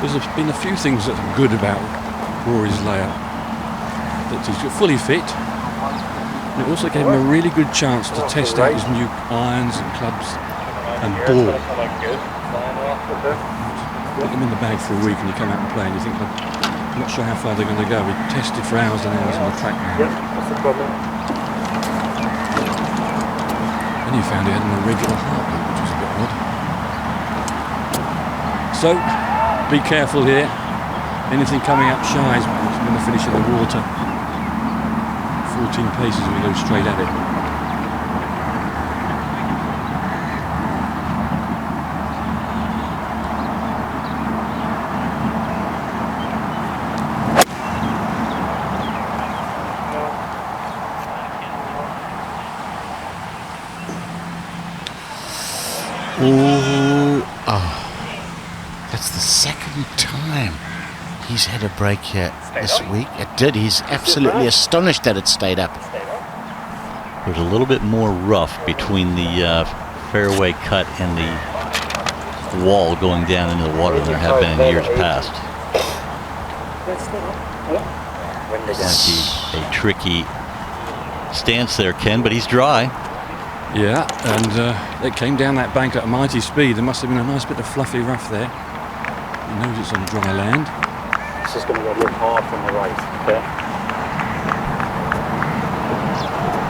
there's been a few things that are good about Rory's layout. That he's fully fit. And it also gave him a really good chance to test out his new irons and clubs and ball. Put them in the bag for a week and you come out and play and you think, I'm not sure how far they're going to go. We tested for hours and hours on the track now. Yep, that's the problem. And he found he had an irregular heartbeat, which was a bit odd. So, be careful here. Anything coming up shy is going to finish in the water. 14 paces and we go straight at it. That's the second time he's had a break here this week. It did. He's absolutely astonished that it stayed up. There's a little bit more rough between the fairway cut and the wall going down into the water than there have been in years past. Might be a tricky stance there, Ken, but he's dry. Yeah, and it came down that bank at a mighty speed. There must have been a nice bit of fluffy rough there. He knows it's on dry land. This is going to go a little hard from the right. Okay.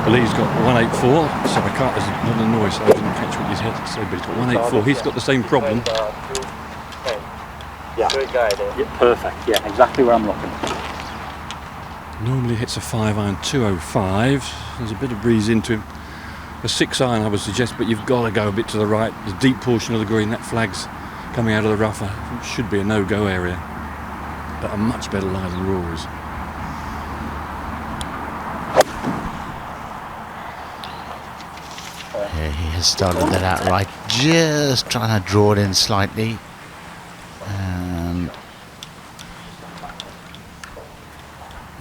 Lee's got 184, so I can't, there's not a noise, so I didn't catch what you had to say, but he's got 184. He's got the same problem. Yeah. Good guy there. Yeah, perfect. Yeah, exactly where I'm looking. Normally hits a 5-iron 205. There's a bit of breeze into him. A 6-iron I would suggest, but you've got to go a bit to the right. The deep portion of the green, that flag's coming out of the rough. It should be a no-go area, but a much better lie than Rory's. Yeah, he has started that out right, just trying to draw it in slightly. And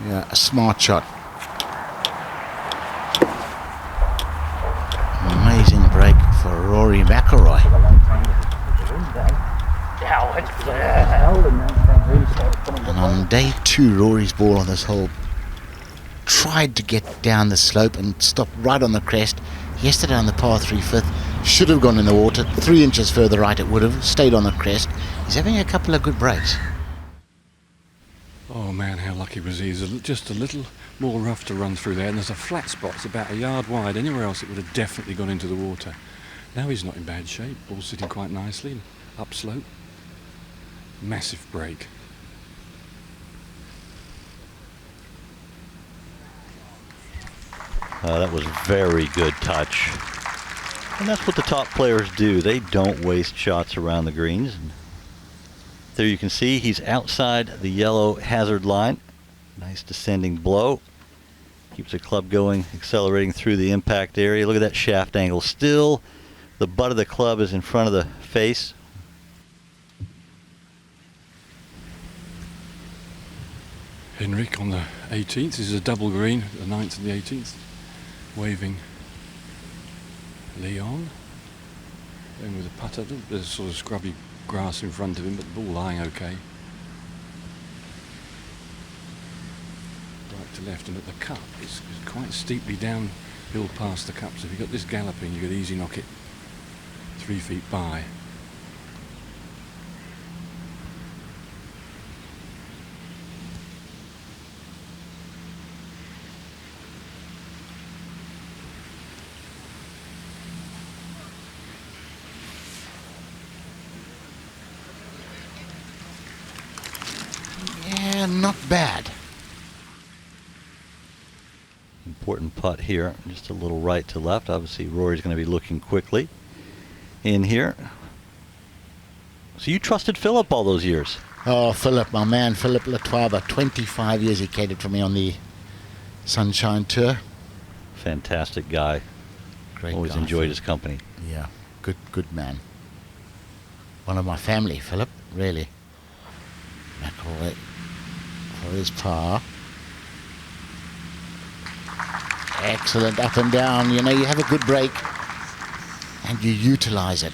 yeah, a smart shot. Amazing break for Rory McIlroy. And on day 2, Rory's ball on this hole tried to get down the slope and stopped right on the crest. Yesterday on the par 3 fifth, should have gone in the water. 3 inches further right it would have, stayed on the crest. He's having a couple of good breaks. Oh man, how lucky was he. There's just a little more rough to run through there, and there's a flat spot. It's about a yard wide. Anywhere else it would have definitely gone into the water. Now he's not in bad shape. Ball's sitting quite nicely, upslope. Massive break. That was very good touch. And that's what the top players do. They don't waste shots around the greens. And there you can see he's outside the yellow hazard line. Nice descending blow. Keeps the club going, accelerating through the impact area. Look at that shaft angle. Still, the butt of the club is in front of the face. Henrik on the 18th. This is a double green, the 9th and the 18th. Waving Leon. Going with a putter. There's sort of scrubby grass in front of him, but the ball lying okay. Right to left, and at the cup, it's quite steeply downhill past the cup, so if you've got this galloping, you could easily knock it 3 feet by. Not bad. Important putt here, just a little right to left. Obviously Rory's going to be looking quickly in here. So you trusted Philip all those years? Oh, Philip, my man, Philip Latuava. 25 years he catered for me on the Sunshine Tour. Fantastic guy. Great Always guy, enjoyed Philip. his company. Yeah, good man. One of my family, Philip, really. McIlroy for his par. Excellent up and down. You know, you have a good break and you utilize it.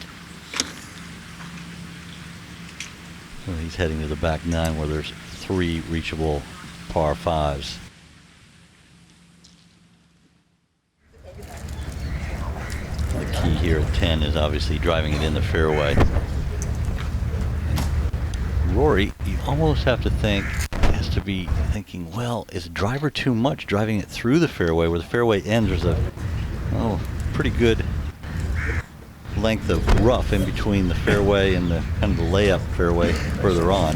Well, he's heading to the back 9 where there's 3 reachable par 5s. The key here at 10 is obviously driving it in the fairway. Rory, you almost have to think, has to be thinking, well, is driver too much driving it through the fairway? Where the fairway ends, there's a pretty good length of rough in between the fairway and the kind of the layup fairway further on.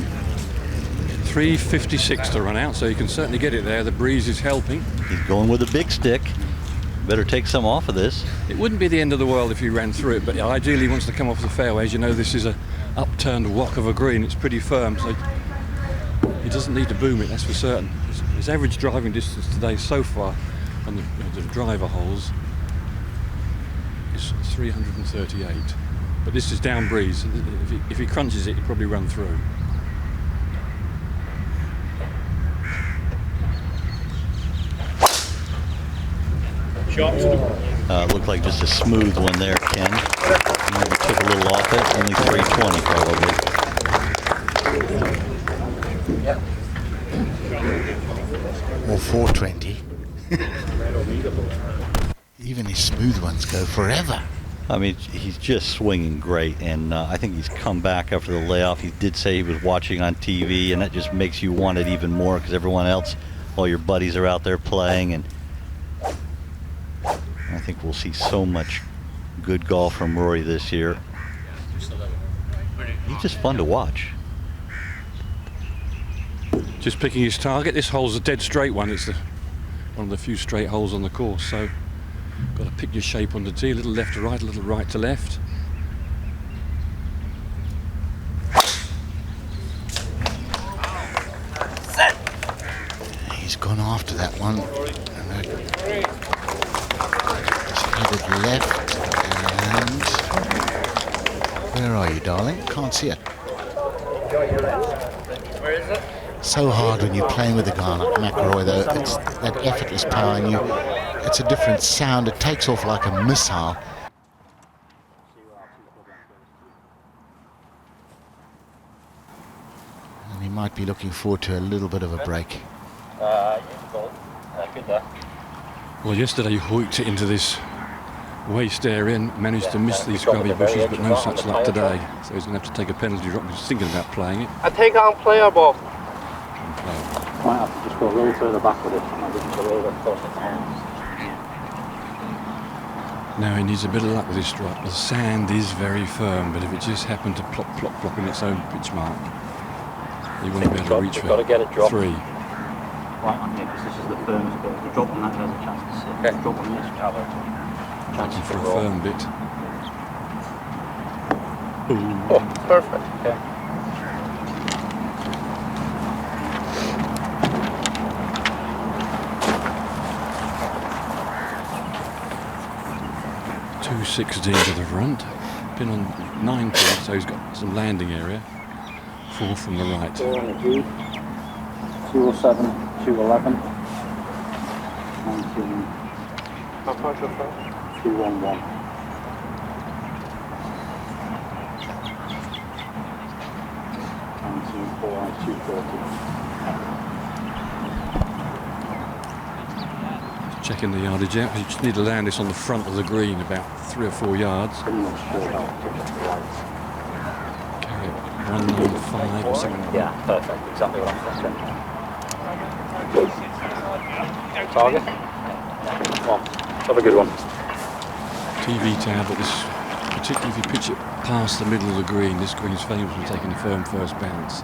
356 to run out, so you can certainly get it there. The breeze is helping. He's going with a big stick. Better take some off of this. It wouldn't be the end of the world if he ran through it, but ideally he wants to come off the fairways. You know, this is a upturned wok of a green. It's pretty firm, so he doesn't need to boom it, that's for certain. His average driving distance today so far on the driver holes is 338. But this is down breeze. If he crunches it, he'll probably run through. Looked like just a smooth one there, Ken. Maybe took a little off it. Only 320 probably. Or 420. Even his smooth ones go forever. I mean, he's just swinging great, and I think he's come back after the layoff. He did say he was watching on TV, and that just makes you want it even more because everyone else, all your buddies are out there playing, and I think we'll see so much good golf from Rory this year. He's just fun to watch. Just picking his target. This hole's a dead straight one. It's one of the few straight holes on the course, so got to pick your shape on the tee. A little left to right, a little right to left. He's gone after that one. He's headed left, and where are you, darling? Can't see it. Where is it? So hard when you're playing with a guy like McIlroy, though. It's that effortless power, and it's a different sound. It takes off like a missile. And he might be looking forward to a little bit of a break. Good there. Well, yesterday he hooked it into this waste area and managed to miss these scrubby bushes, but no such luck today. So he's going to have to take a penalty drop. He's thinking about playing it. I think I'm playable. Might have to just go a little further back with it. Might just go a little bit closer to hands. Now he needs a bit of luck with his drop. The sand is very firm, but if it just happened to plop, plop, plop in its own pitch mark, he won't be able to reach for got to get it dropped. 3. Right on here, because this is the firmest bit. If you drop on that, there's a chance to sit. Okay. Drop on this, have a chance Looking to for a roll. firm bit. Ooh. Oh, perfect. Okay. .260 to the front. Pin on 19, so he's got some landing area. 4 from the right. 4 on the G. 207, 211. 19. How far is it? 211. Checking the yardage out. You just need to land this on the front of the green, about 3 or 4 yards. Carry it 195 or something. Yeah, perfect. Exactly what I'm thinking. Target. Well, have a good one. TV tab, but this, particularly if you pitch it past the middle of the green, this green's famous for taking a firm first bounce.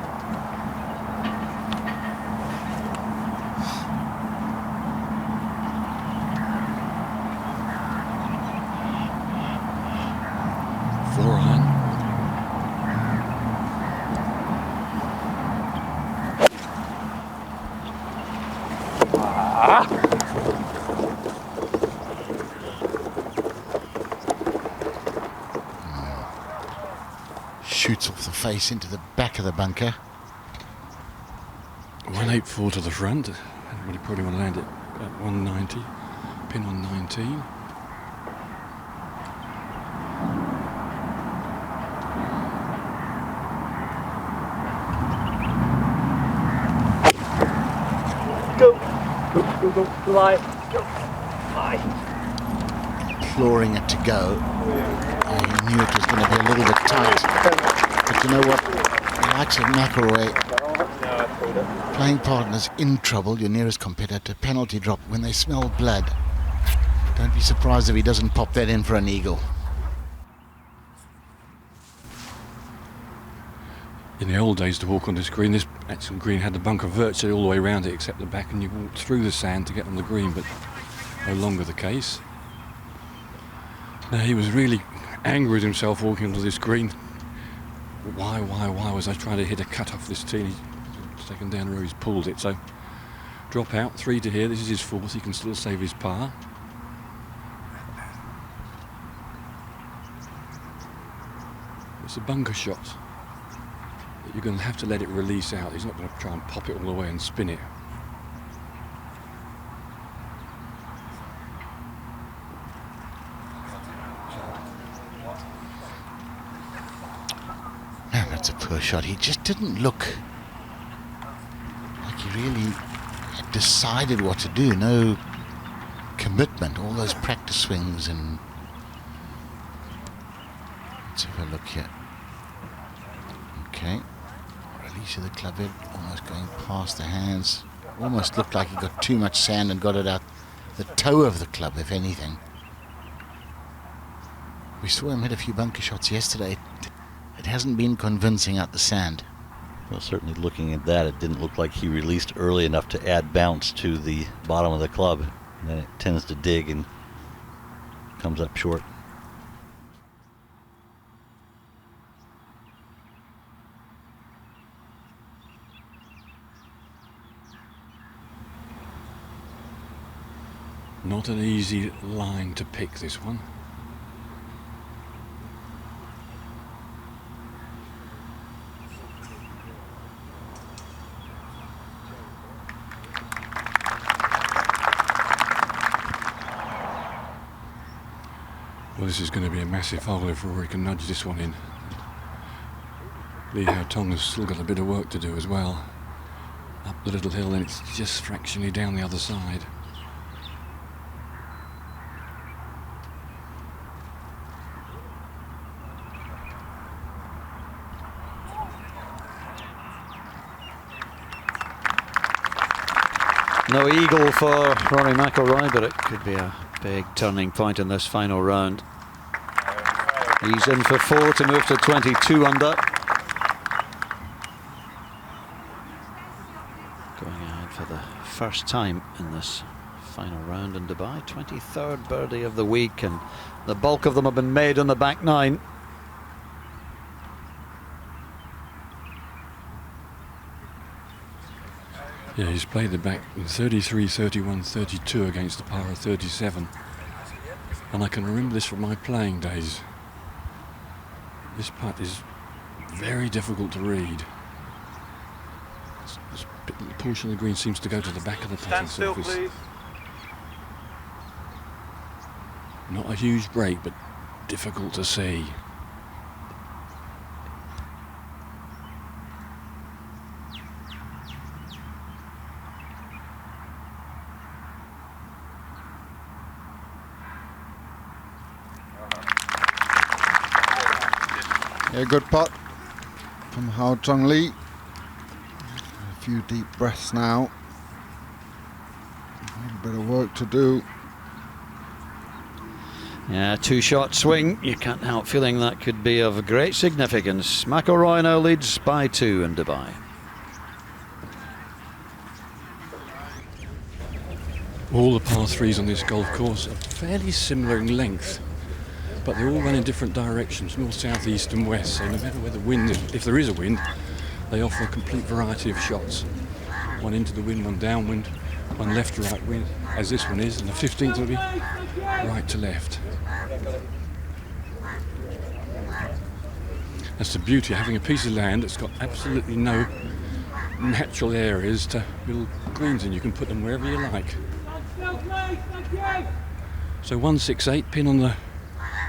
Shoots off the face into the back of the bunker. 184 to the front. Everybody probably want to land it at 190. Pin on 19. Go. Go. Fly. Go. Fly. Imploring it to go. He knew it was going to be a little bit tight. But you know what? The likes of McIlroy, playing partners in trouble, your nearest competitor, penalty drop when they smell blood. Don't be surprised if he doesn't pop that in for an eagle. In the old days, to walk on this green had the bunker virtually all the way around it except the back, and you walked through the sand to get on the green, but no longer the case. Now he was really angry with himself walking onto this green. Why was I trying to hit a cut off this tee? He's taken down the road, he's pulled it. So drop out, 3 to here. This is his 4th. He can still save his par. It's a bunker shot. You're going to have to let it release out. He's not going to try and pop it all the way and spin it. poor shot. He just didn't look like he really had decided what to do. No commitment, all those practice swings. And let's have a look here. Okay, release of the club head, almost going past the hands. Almost looked like he got too much sand and got it out the toe of the club, if anything. We saw him hit a few bunker shots yesterday. It hasn't been convincing out the sand. Well, certainly looking at that, it didn't look like he released early enough to add bounce to the bottom of the club. And then it tends to dig and comes up short. Not an easy line to pick, this one. Well, this is going to be a massive hole if Rory can nudge this one in. Lee Haotong has still got a bit of work to do as well. Up the little hill, and it's just fractionally down the other side. No eagle for Rory McIlroy, but it could be a big turning point in this final round. He's in for 4 to move to 22 under. Going ahead for the first time in this final round in Dubai. 23rd birdie of the week, and the bulk of them have been made on the back nine. Yeah, he's played the back in 33, 31, 32 against the par of 37. And I can remember this from my playing days. This putt is very difficult to read. This portion of the green seems to go to the back of the putting surface. Not a huge break, but difficult to see. Yeah, good putt from Haotong Lee. A few deep breaths now. A little bit of work to do. Yeah, 2-shot swing. You can't help feeling that could be of great significance. McIlroy now leads by 2 in Dubai. All the par 3s on this golf course are fairly similar in length, but they all run in different directions, north, south, east and west, so no matter where the wind is, if there is a wind, they offer a complete variety of shots. One into the wind, one downwind, one left to right wind, as this one is, and the 15th will be right to left. That's the beauty of having a piece of land that's got absolutely no natural areas to build greens in. You can put them wherever you like. So 168, pin on the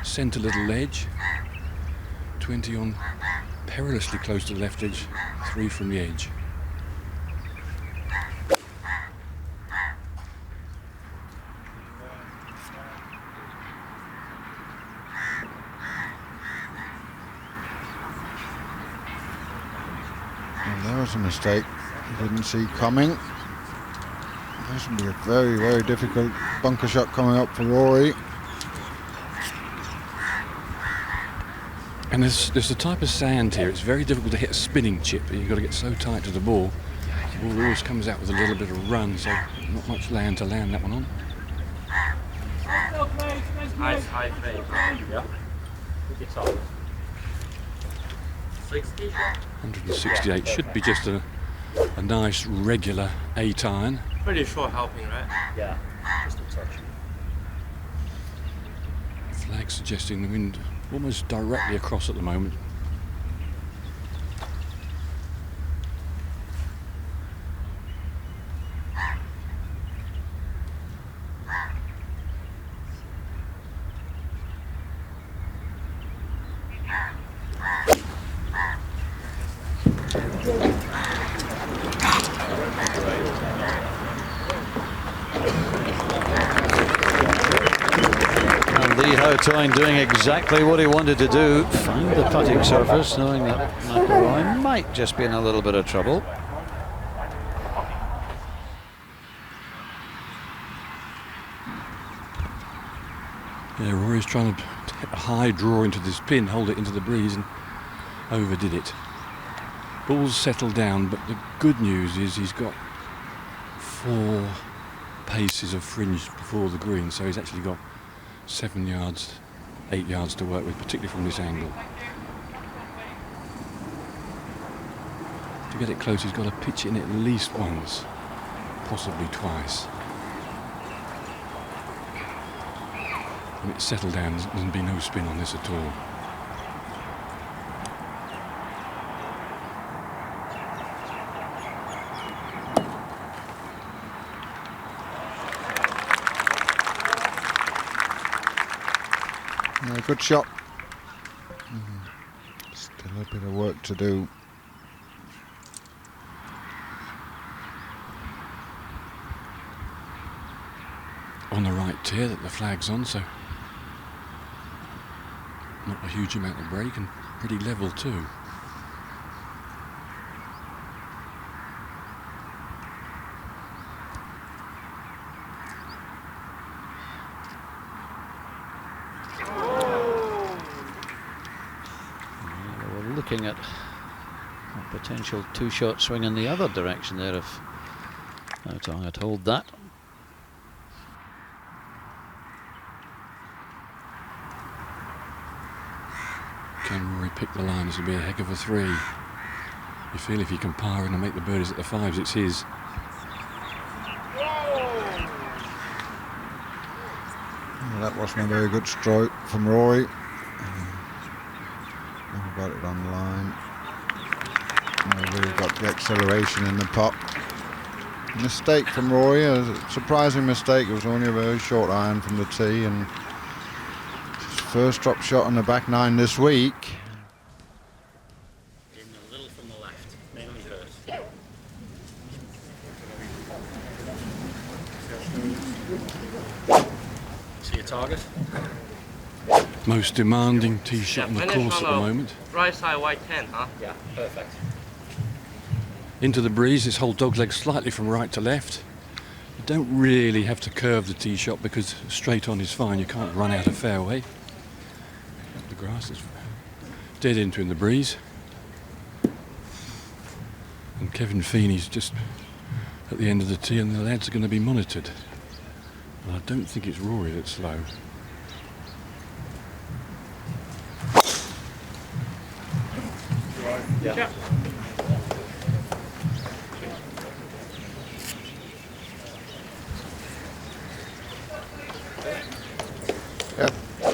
centre little ledge, 20 on perilously close to the left edge, 3 from the edge. Well, there was a mistake he didn't see coming. This will be a very, very difficult bunker shot coming up for Rory. And there's a type of sand here, it's very difficult to hit a spinning chip. You've got to get so tight to the ball. The ball always comes out with a little bit of run, so not much land to land that one on. Nice high fade. Yeah. It's all. 60. 168 should be just a nice regular 8 iron. Pretty sure helping, right? Yeah. Just a touch. Flag suggesting the wind almost directly across at the moment. Haotong doing exactly what he wanted to do, find the putting surface, knowing that McIlroy might just be in a little bit of trouble. Yeah, Rory's trying to get a high draw into this pin, hold it into the breeze, and overdid it. Ball's settled down, but the good news is he's got 4 paces of fringe before the green, so he's actually got 7 yards, 8 yards to work with, particularly from this angle. To get it close, he's got to pitch it in at least once, possibly twice. When it's settled down, there's going to be no spin on this at all. No, good shot. Still a bit of work to do. On the right tier that the flag's on, so not a huge amount of break and pretty level too. We're looking at a potential 2-shot swing in the other direction there if Haotong had hold that. Can Rory pick the line? This will be a heck of a 3. You feel if he can par in and make the birdies at the 5s, it's his. Well, that wasn't a very good stroke from Rory. Never got it on the line. Never really got the acceleration in the pot. Mistake from Rory, a surprising mistake. It was only a very short iron from the tee, and first drop shot on the back 9 this week. In a little from the left, mainly hers. See your target? Most demanding tee shot on the course at the moment. Right side white 10, huh? Yeah, perfect. Into the breeze, this whole dog's leg slightly from right to left. You don't really have to curve the tee shot because straight on is fine. You can't run out of fairway. The grass is dead into in the breeze. And Kevin Feeney's just at the end of the tee, and the lads are going to be monitored. And I don't think it's Rory that's slow. Yeah.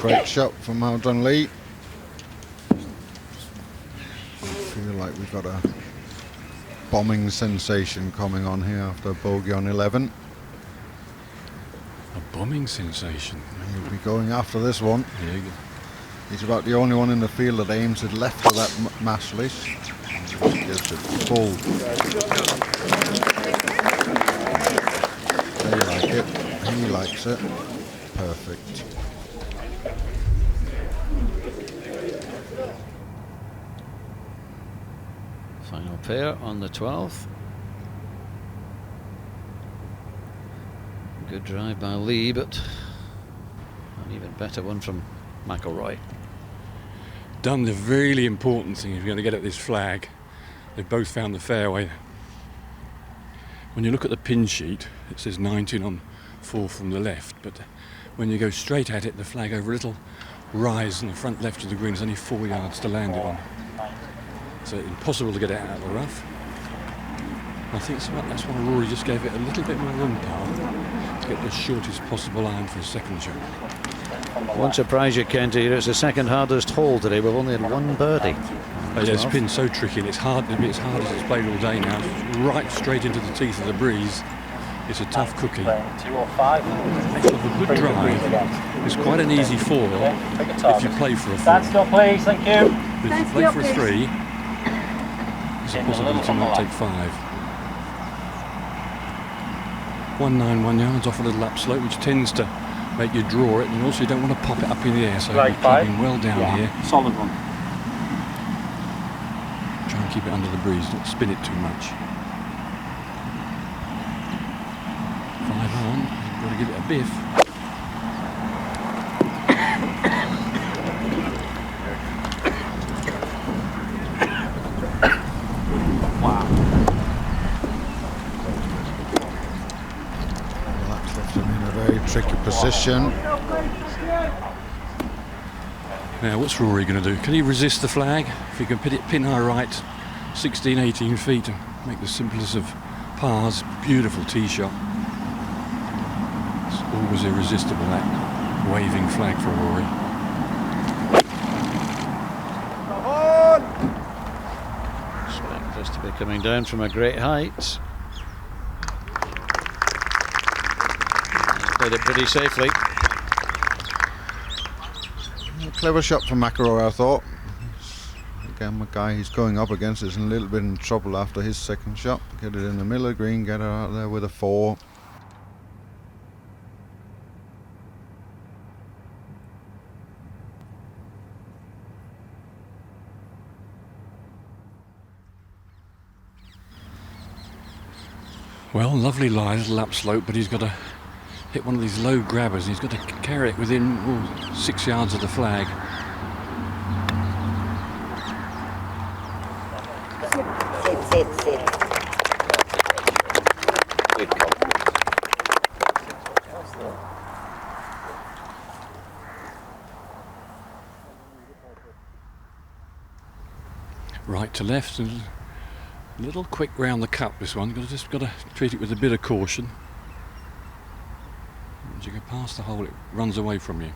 Great shot from Haotong Lee. I feel like we've got a bombing sensation coming on here after a bogey on 11. A bombing sensation. He'll be going after this one. Yeah. He's about the only one in the field that aims it left of that mass list. He gives it full. They like it. He likes it. Perfect. Final pair on the 12th. Good drive by Lee, but an even better one from McIlroy. Done the really important thing if you're going to get at this flag. They've both found the fairway. When you look at the pin sheet, it says 19 on 4 from the left, but when you go straight at it, the flag over a little rise in the front left of the green is only 4 yards to land it on. So impossible to get it out of the rough. I think that's why Rory just gave it a little bit more run power to get the shortest possible iron for a second shot. Won't surprise you, Kent, here. It's the second hardest hole today. We've only had 1 birdie. It's been so tricky, and it's hard to be as hard as it's played all day now. It's right straight into the teeth of the breeze. It's a tough cookie. 205. It's a good drive. It's quite an easy 4 if you play for a 4. Stand still, please. Thank you. But if you play for a 3, there's a possibility you might take 5. 191 yards off a little upslope, which tends to make you draw it, and also you don't want to pop it up in the air, so Like you're plugging well down here. Solid one. Try and keep it under the breeze, don't spin it too much. 5 on, you've got to give it a biff. That's left him in a very tricky position. Now, what's Rory going to do? Can he resist the flag? If he can pin high right, 16, 18 feet, and make the simplest of pars, beautiful tee shot. It's always irresistible, that waving flag for Rory. Expect this to be coming down from a great height. He's played it pretty safely. Clever shot from McIlroy, I thought. Again, the guy he's going up against is a little bit in trouble after his second shot. Get it in the middle of the green, get it out there with a 4. Well, lovely lie, little upslope, but he's got to hit one of these low grabbers. He's got to carry it within 6 yards of the flag. Sit. Right to left, and a little quick round the cup, this one. Just got to treat it with a bit of caution. As you go past the hole, it runs away from you.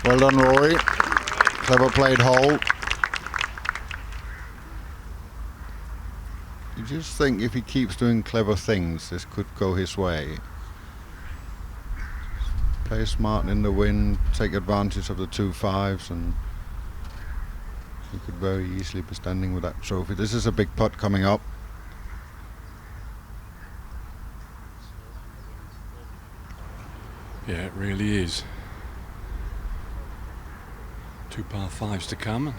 Well done, Rory. Clever played hole. You just think if he keeps doing clever things, this could go his way. Play smart in the wind, take advantage of the 2-5s, and he could very easily be standing with that trophy. This is a big putt coming up. Yeah, it really is. 2 par 5s to come.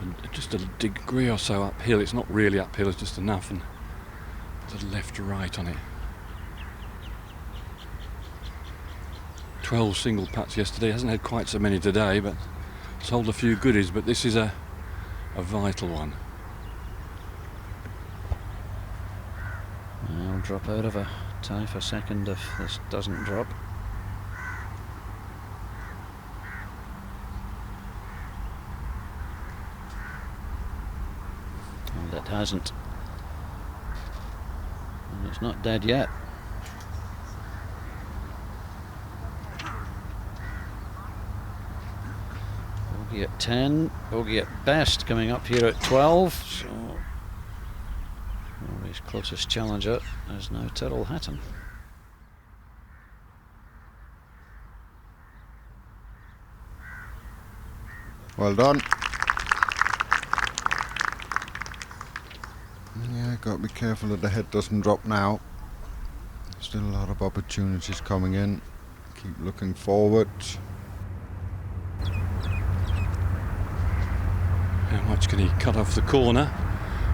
And just a degree or so uphill. It's not really uphill, it's just enough, and a little left to right on it. 12 single putts yesterday. Hasn't had quite so many today, but sold a few goodies. But this is a vital one. I'll drop out of a tie for second if this doesn't drop. And it hasn't. And it's not dead yet. Bogey at 10, bogey at best coming up here at 12. So Rory's closest challenger is now Tyrrell Hatton. Well done. Yeah, got to be careful that the head doesn't drop now. Still a lot of opportunities coming in. Keep looking forward. How much can he cut off the corner?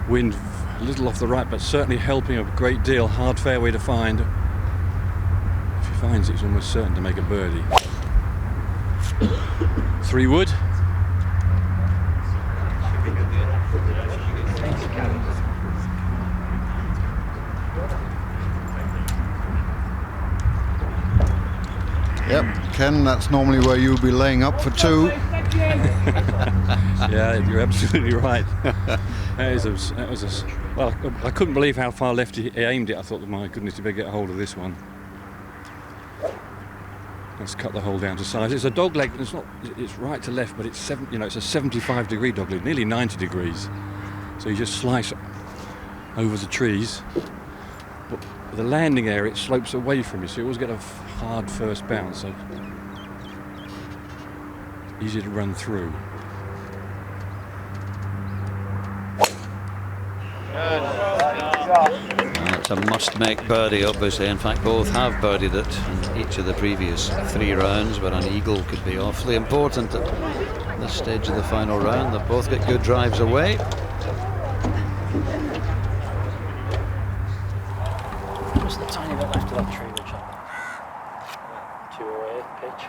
Wind a little off the right, but certainly helping a great deal. Hard fairway to find. If he finds it, he's almost certain to make a birdie. 3 wood. Yep, Ken, that's normally where you'll be laying up for 2. Yeah, you're absolutely right. Well, I couldn't believe how far left he aimed it. I thought, my goodness, you better get a hold of this one. Let's cut the hole down to size. It's a dog leg. It's right to left, but it's it's a 75-degree dog leg, nearly 90 degrees. So you just slice over the trees. But the landing area, it slopes away from you, so you always get a hard first bounce. So easy to run through. It's a must-make birdie, obviously. In fact, both have birdied it in each of the previous 3 rounds, but an eagle could be awfully important at this stage of the final round. They've both got good drives away. Just a tiny bit left of that tree, which I'm 2 away pitch.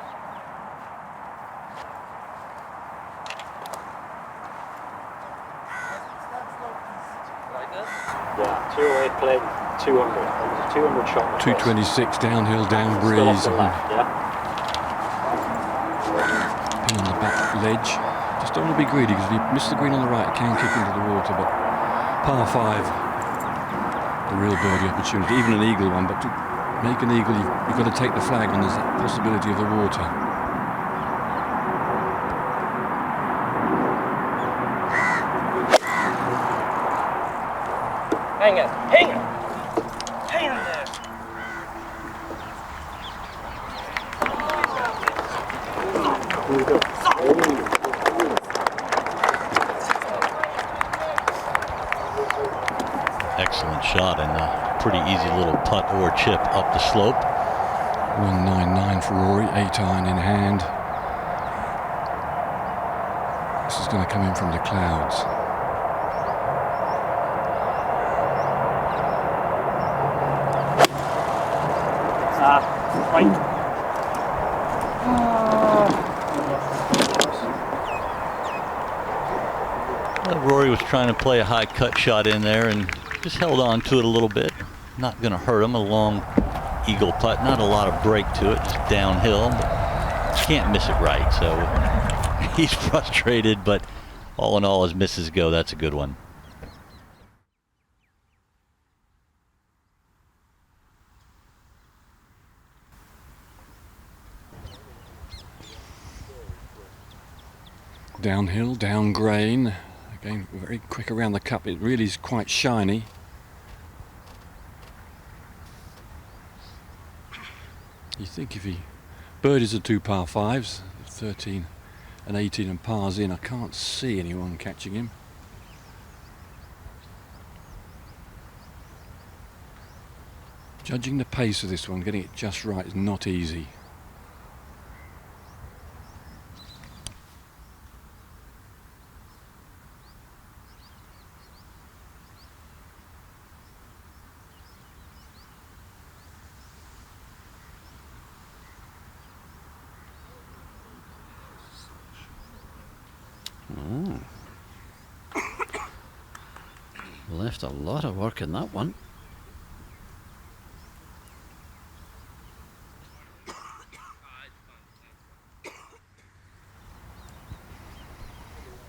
Yeah, 2 away played 200. It was a 200 shot. 226 downhill, down Still off breeze. the left, yeah. Pin on the back ledge. Just don't want to be greedy, because if you miss the green on the right, it can kick into the water. But par 5, the real birdie opportunity, even an eagle one. But to make an eagle, you've got to take the flag, and there's that possibility of the water. Hang it, hang it, hang on there. Excellent shot and a pretty easy little putt or chip up the slope. 199 for Rory, 8 iron in hand. This is going to come in from the clouds. Right. Rory was trying to play a high cut shot in there and just held on to it a little bit. Not going to hurt him. A long eagle putt, not a lot of break to it, just downhill. But can't miss it right, so he's frustrated, but all in all, as misses go, that's a good one. Downhill, down grain. Again, very quick around the cup. It really is quite shiny. You think if he birdies the 2 par 5s, 13 and 18 and pars in, I can't see anyone catching him. Judging the pace of this one, getting it just right is not easy. Left a lot of work in that one.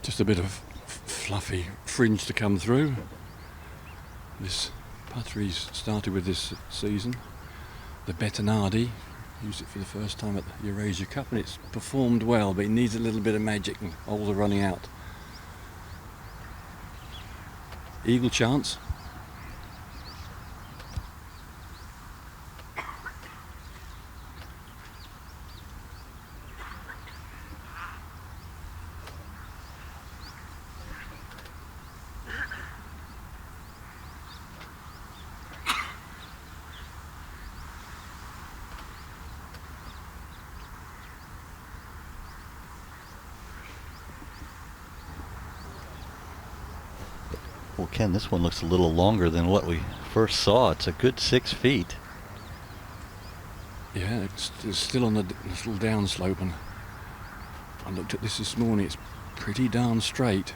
Just a bit of fluffy fringe to come through. This putter he's started with this season, the Bettinardi, used it for the first time at the Eurasia Cup, and it's performed well, but it needs a little bit of magic and holes are running out. Eagle chance. Well, Ken, this one looks a little longer than what we first saw. It's a good 6 feet. Yeah, it's still on this little downslope, and I looked at this morning. It's pretty darn straight.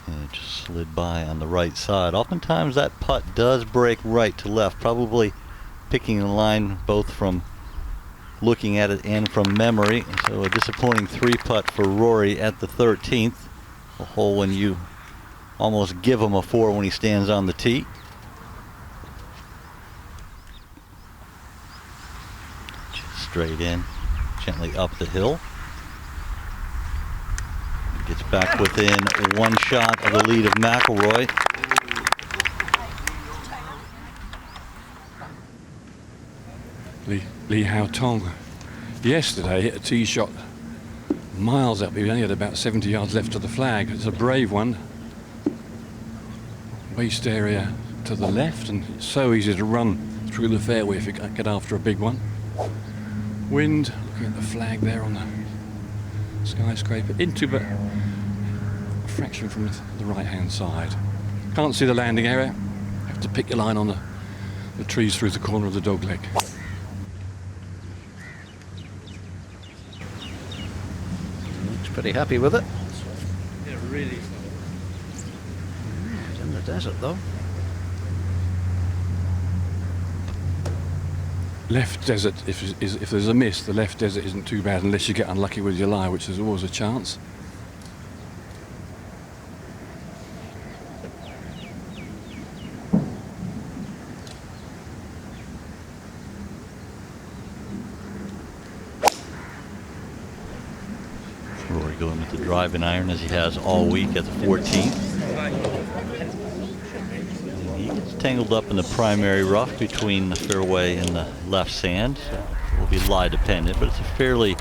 And it just slid by on the right side. Oftentimes that putt does break right to left, probably picking the line both from looking at it and from memory. So a disappointing 3-putt for Rory at the 13th. A hole when you almost give him a 4 when he stands on the tee. Straight in, gently up the hill. Gets back within 1 shot of the lead of McIlroy. Lee Haotong yesterday hit a tee shot miles up. He only had about 70 yards left to the flag. It's a brave one. Waist area to the left, and it's so easy to run through the fairway if you get after a big one. Wind, looking at the flag there on the skyscraper, into but a fraction from the right-hand side. Can't see the landing area. Have to pick your line on the trees through the corner of the dogleg. Pretty happy with it. Yeah, really. It's in the desert though. Left desert, if there's a miss, the left desert isn't too bad unless you get unlucky with your lie, which there's always a chance. Rory going with the driving iron as he has all week at the 14th. He gets tangled up in the primary rough between the fairway and the left sand. So it will be lie dependent, but it's a fairly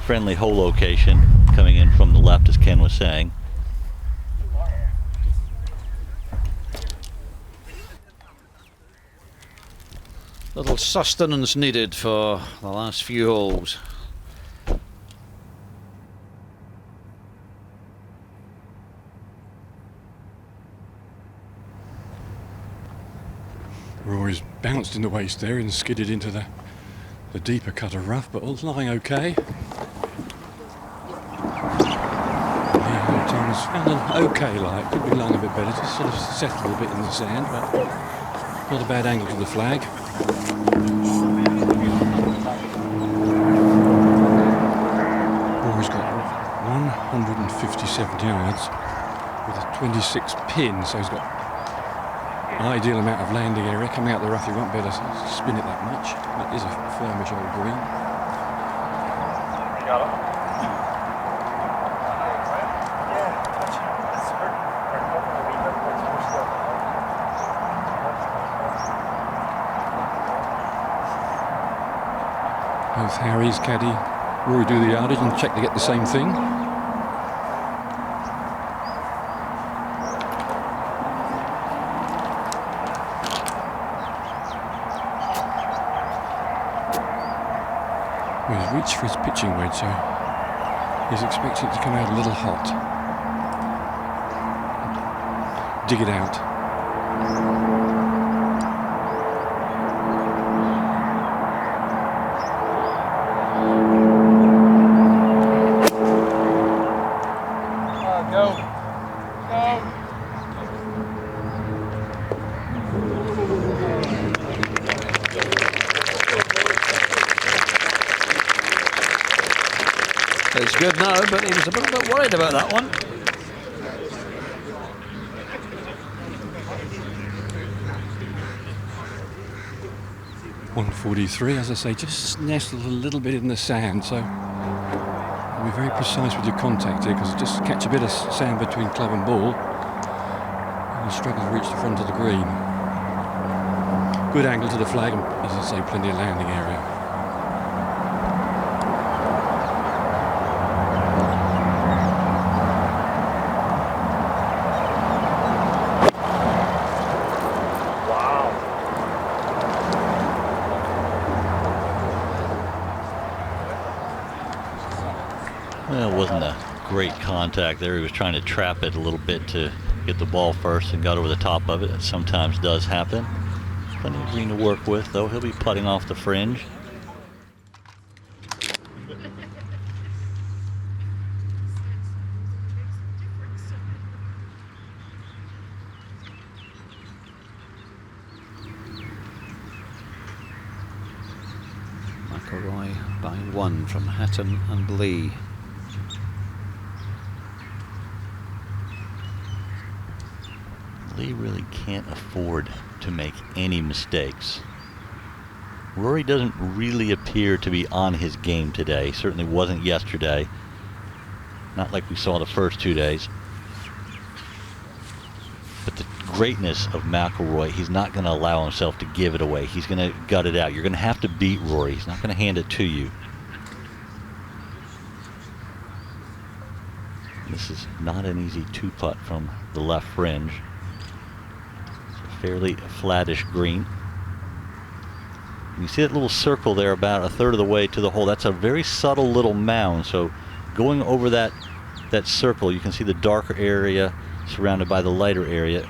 friendly hole location coming in from the left, as Ken was saying. Little sustenance needed for the last few holes. Rory's bounced in the waist there and skidded into the deeper cut of rough, but all's lying okay. Yeah, Tom's found an okay lie. Could be lying a bit better, just sort of settled a bit in the sand, but not a bad angle to the flag. Rory's got 157 yards with a 26 pin, so he's got ideal amount of landing area. Coming out the rough, you won't be able to spin it that much. That is a firmish old green. Both Harry's caddy, Rory do the yardage and check to get the same thing. 'He's reached for his pitching wedge, so he's expecting it to come out a little hot. Dig it out. It's good now, but he was a little bit worried about that one. .143, as I say, just nestled a little bit in the sand, so be very precise with your contact here, because just catch a bit of sand between club and ball, and you struggle to reach the front of the green. Good angle to the flag, and as I say, plenty of landing area. Well, it wasn't a great contact there. He was trying to trap it a little bit to get the ball first and got over the top of it. It sometimes does happen. Plenty of green to work with, though. He'll be putting off the fringe. McIlroy by 1 from Hatton and Lee. Lee really can't afford to make any mistakes. Rory doesn't really appear to be on his game today. Certainly wasn't yesterday. Not like we saw the first 2 days. But the greatness of McIlroy, he's not going to allow himself to give it away. He's going to gut it out. You're going to have to beat Rory. He's not going to hand it to you. This is not an easy 2-putt from the left fringe. It's a fairly flattish green. You see that little circle there about 1/3 of the way to the hole. That's a very subtle little mound. So going over that circle, you can see the darker area surrounded by the lighter area.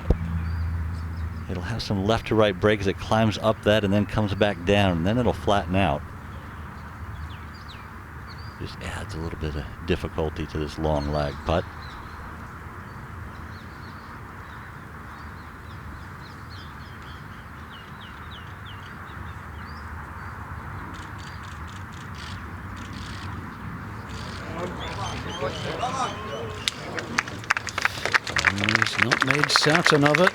It'll have some left to right break as it climbs up that and then comes back down, and then it'll flatten out. Just adds a little bit of difficulty to this long lag putt. He's not made certain of it.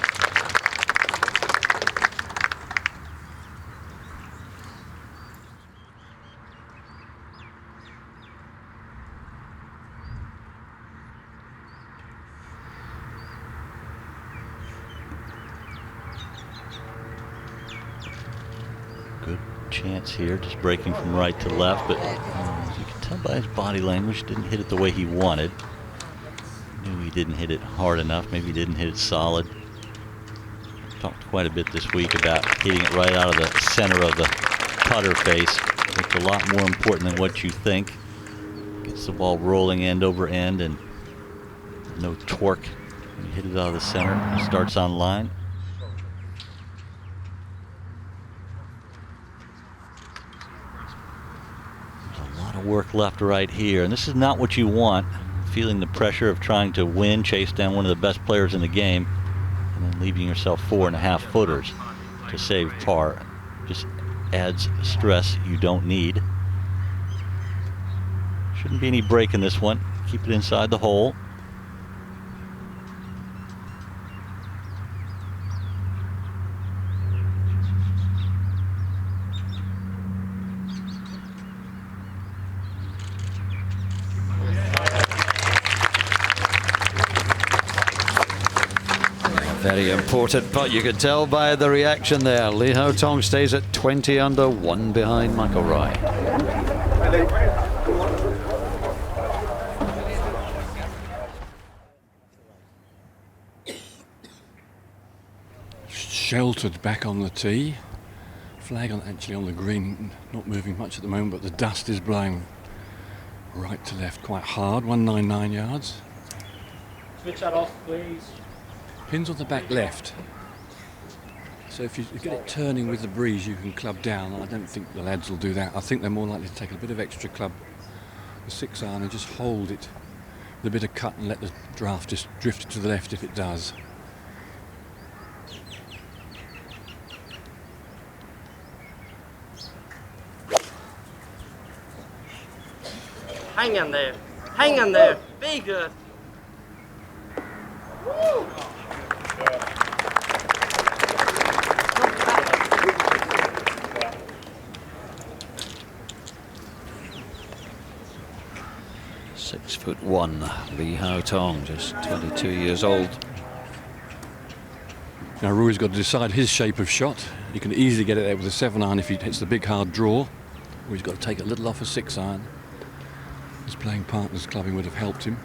Good chance here, just breaking from right to left, but as you can tell by his body language, didn't hit it the way he wanted. Knew he didn't hit it hard enough, maybe he didn't hit it solid. Talked quite a bit this week about hitting it right out of the center of the putter face. It's a lot more important than what you think. Gets the ball rolling end over end and no torque. You hit it out of the center, it starts on line. Work left to right here, and this is not what you want. Feeling the pressure of trying to win, chase down one of the best players in the game, and then leaving yourself 4.5 footers to save par. Just adds stress you don't need. Shouldn't be any break in this one. Keep it inside the hole. Very important putt. You could tell by the reaction there. Lee Haotong stays at 20 under, 1 behind McIlroy. Sheltered back on the tee. Flag actually on the green, not moving much at the moment, but the dust is blowing right to left quite hard. 199 yards. Switch that off, please. Pins on the back left. So if you get it turning with the breeze, you can club down. I don't think the lads will do that. I think they're more likely to take a bit of extra club, the 6-iron, and just hold it with a bit of cut and let the draft just drift to the left if it does. Hang in there. Hang in there. Be good. Woo. 6'1", Lee Haotong, just 22 years old. Now Rory's got to decide his shape of shot. He can easily get it there with a 7-iron if he hits the big hard draw, or he's got to take a little off a 6-iron. His playing partner's clubbing would have helped him.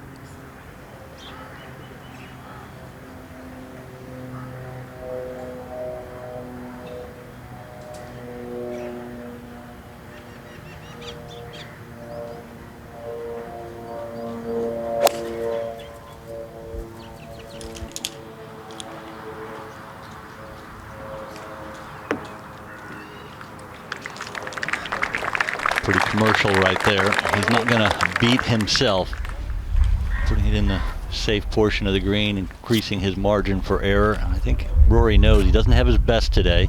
Pretty commercial right there. He's not going to beat himself. Putting it in the safe portion of the green, increasing his margin for error. I think Rory knows he doesn't have his best today.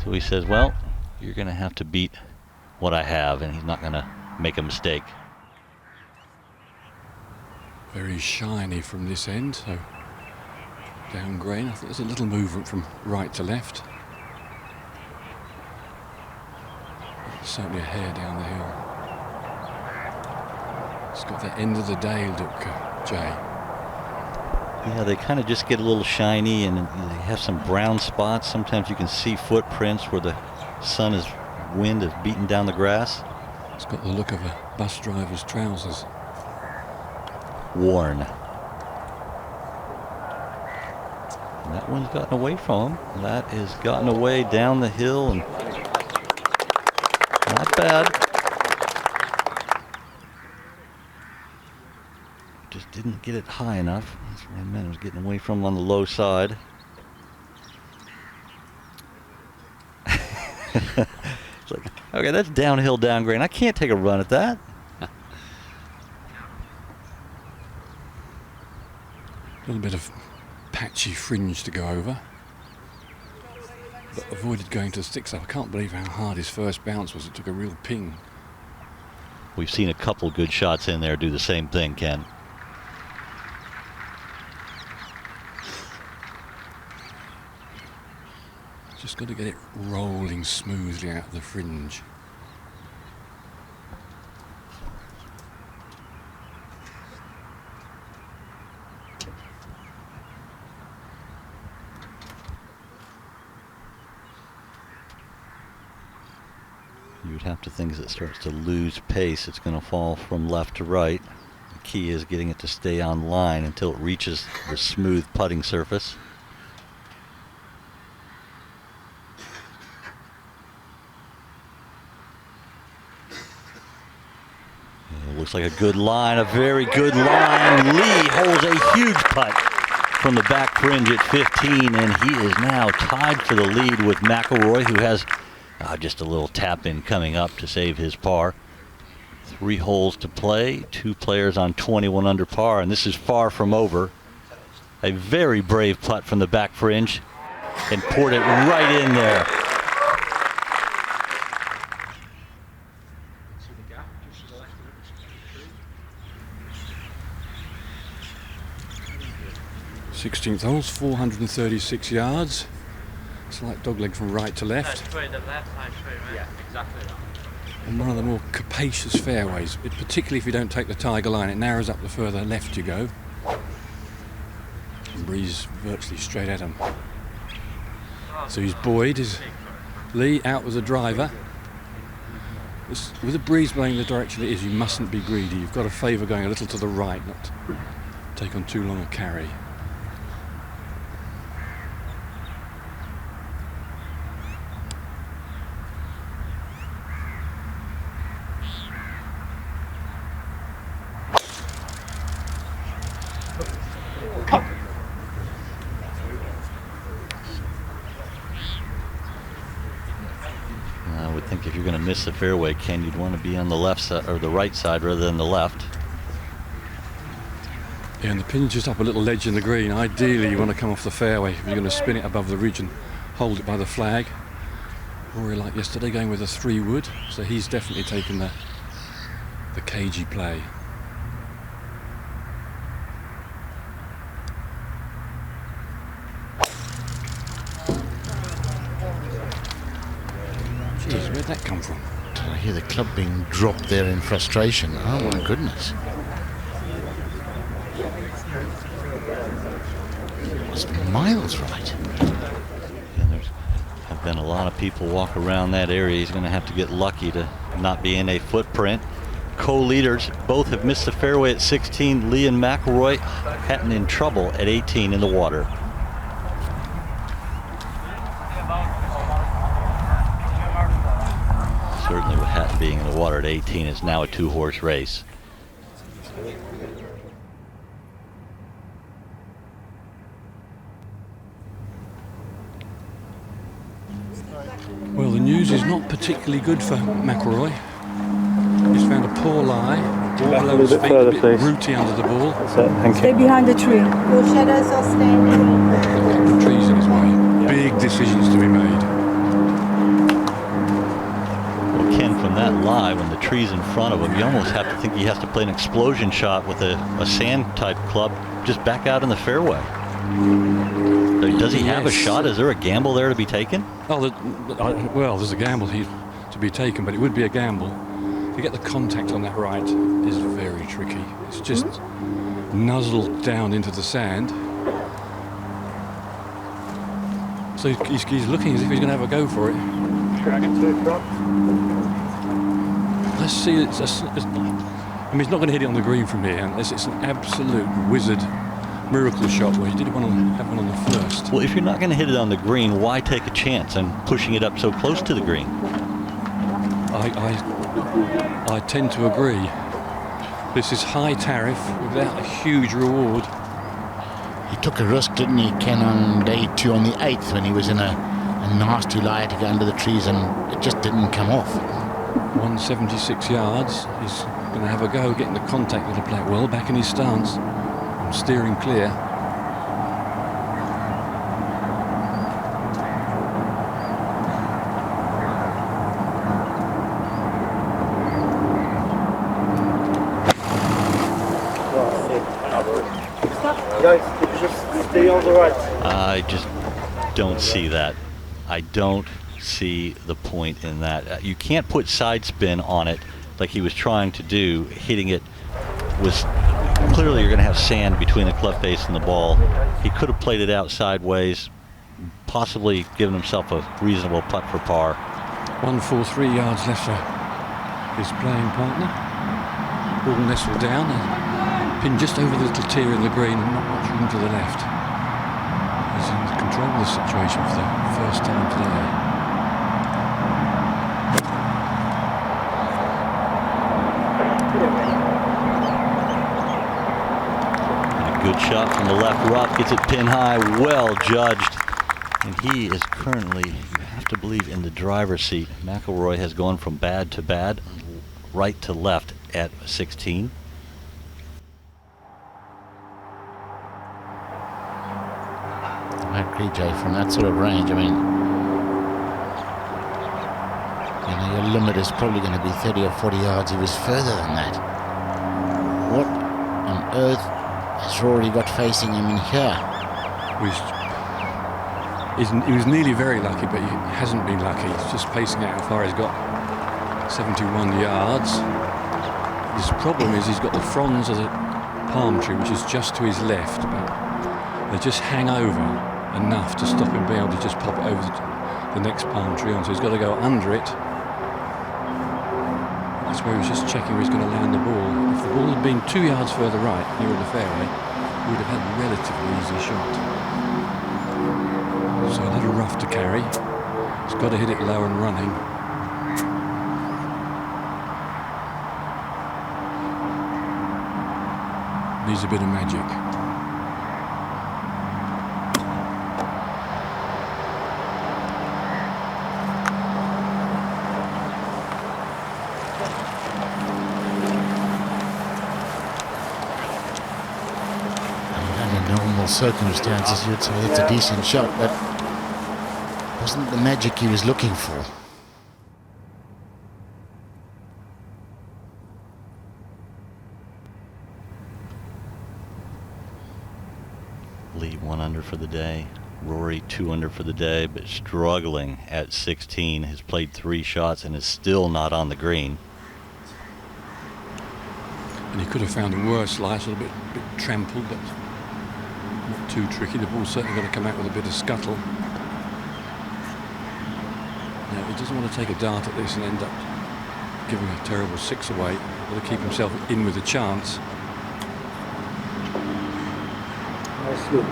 So he says, well, you're going to have to beat what I have, and he's not going to make a mistake. Very shiny from this end, so down green. I think there's a little movement from right to left. Certainly a hair down the hill. It's got the end of the day look, Jay. Yeah, they kind of just get a little shiny, and they have some brown spots. Sometimes you can see footprints where the wind has beaten down the grass. It's got the look of a bus driver's trousers. Worn. And that one's gotten away from him. That has gotten away down the hill, and not bad. Just didn't get it high enough. That's what I meant. It was getting away from him on the low side. It's like, okay, that's downhill, down green. I can't take a run at that. A little bit of patchy fringe to go over, but avoided going to the sticks up. I can't believe how hard his first bounce was. It took a real ping. We've seen a couple good shots in there do the same thing, Ken. Just got to get it rolling smoothly out of the fringe. You'd have to think as it starts to lose pace, it's going to fall from left to right. The key is getting it to stay on line until it reaches the smooth putting surface. It looks like a good line, a very good line. Lee holds a huge putt from the back fringe at 15, and he is now tied for the lead with McIlroy, who has just a little tap in coming up to save his par. 3 holes to play, 2 players on 21 under par, and this is far from over. A very brave putt from the back fringe, and poured it right in there. Sixteenth holes, 436 yards. Slight dogleg from right to left. Yeah, exactly that. And one of the more capacious fairways, particularly if you don't take the tiger line. It narrows up the further left you go. And breeze virtually straight at him. So he's buoyed. Lee out with the driver. With the breeze blowing the direction it is, you mustn't be greedy. You've got to favour going a little to the right, not take on too long a carry. I would think if you're going to miss the fairway, Ken, you'd want to be on the left side or the right side rather than the left. Yeah, and the pin's just up a little ledge in the green. Ideally, you want to come off the fairway if you're going to spin it above the ridge and hold it by the flag. Rory, like yesterday, going with a 3-wood, so he's definitely taken the cagey play. Jeez, where'd that come from? I hear the club being dropped there in frustration. Oh my goodness. It must be miles right. And there's have been a lot of people walk around that area. He's going to have to get lucky to not be in a footprint. Co-leaders both have missed the fairway at 16. Lee and McIlroy. Hatton in trouble at 18 in the water. Certainly with Hatton being in the water at 18, is now a 2-horse race. Well, the news is not particularly good for McIlroy. He's found a poor lie. Ball below his feet, a bit rooty under the ball. That's it, thank you. Stay behind the tree. Your shadows are standing. A couple of trees in his way. Big decisions to be made. Well, Ken, from that that lie when the tree's in front of him. You almost have to think he has to play an explosion shot with a sand-type club just back out in the fairway. So does he have a shot? Is there a gamble there to be taken? Oh, well, there's a gamble to be taken, but it would be a gamble. To get the contact on that right is very tricky. It's just nuzzled down into the sand. So he's looking as if he's going to have a go for it. Let's see. I mean, he's not going to hit it on the green from here unless it's an absolute wizard miracle shot where he did have one on the first. Well, if you're not going to hit it on the green, why take a chance on pushing it up so close to the green? I tend to agree. This is high tariff without a huge reward. He took a risk, didn't he, Ken, on day 2 on the 8th when he was in a nasty lie to go under the trees, and it just didn't come off. 176 yards. He's going to have a go getting the contact with the play well back in his stance and steering clear. I just don't see that. I don't see the point in that. You can't put side spin on it like he was trying to do. Hitting it was clearly, you're going to have sand between the club face and the ball. He could have played it out sideways, possibly given himself a reasonable putt for par. 143 yards left for his playing partner. Ball nestled down and pinned just over the little tier in the green and not much room to the left. He's in control of the situation for the first time today. Good shot from the left rough, gets it pin high, well judged. And he is currently, you have to believe, in the driver's seat. McIlroy has gone from bad to bad, right to left at 16. I agree, Jay, from that sort of range. I mean, you know, your limit is probably going to be 30 or 40 yards. He was further than that. What on earth has Rory got facing him in here? He was nearly very lucky, but he hasn't been lucky. He's just pacing out how far he's got. 71 yards. His problem is he's got the fronds of the palm tree, which is just to his left, but they just hang over enough to stop him being able to just pop it over the next palm tree on. So he's got to go under it. That's where he was just checking where he's going to land the ball. If the ball had been 2 yards further right, nearer the fairway, he would have had a relatively easy shot. So a little rough to carry. He's got to hit it low and running. Needs a bit of magic. Under normal circumstances, you'd say it's a decent shot, but wasn't the magic he was looking for. Lee 1 under for the day. Rory 2 under for the day, but struggling at 16. Has played 3 shots and is still not on the green. And he could have found a worse lie, a little bit trampled, but not too tricky. The ball's certainly going to come out with a bit of scuttle. Now, he doesn't want to take a dart at this and end up giving a terrible 6 away. He's got to keep himself in with a chance. Nicely.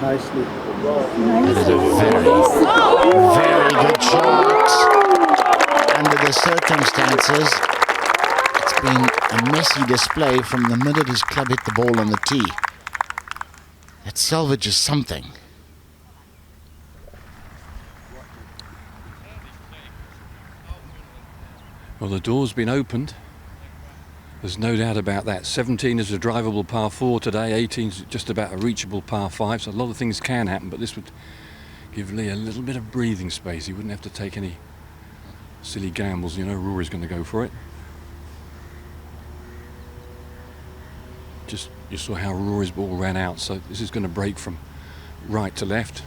Nicely. It is a very, very good shot. Under the circumstances, it's been a messy display from the minute his club hit the ball on the tee. That salvages something. Well, the door's been opened. There's no doubt about that. 17 is a drivable par 4 today. 18 is just about a reachable par 5. So a lot of things can happen, but this would give Lee a little bit of breathing space. He wouldn't have to take any silly gambles. You know, Rory's going to go for it. Just, you saw how Rory's ball ran out, so this is going to break from right to left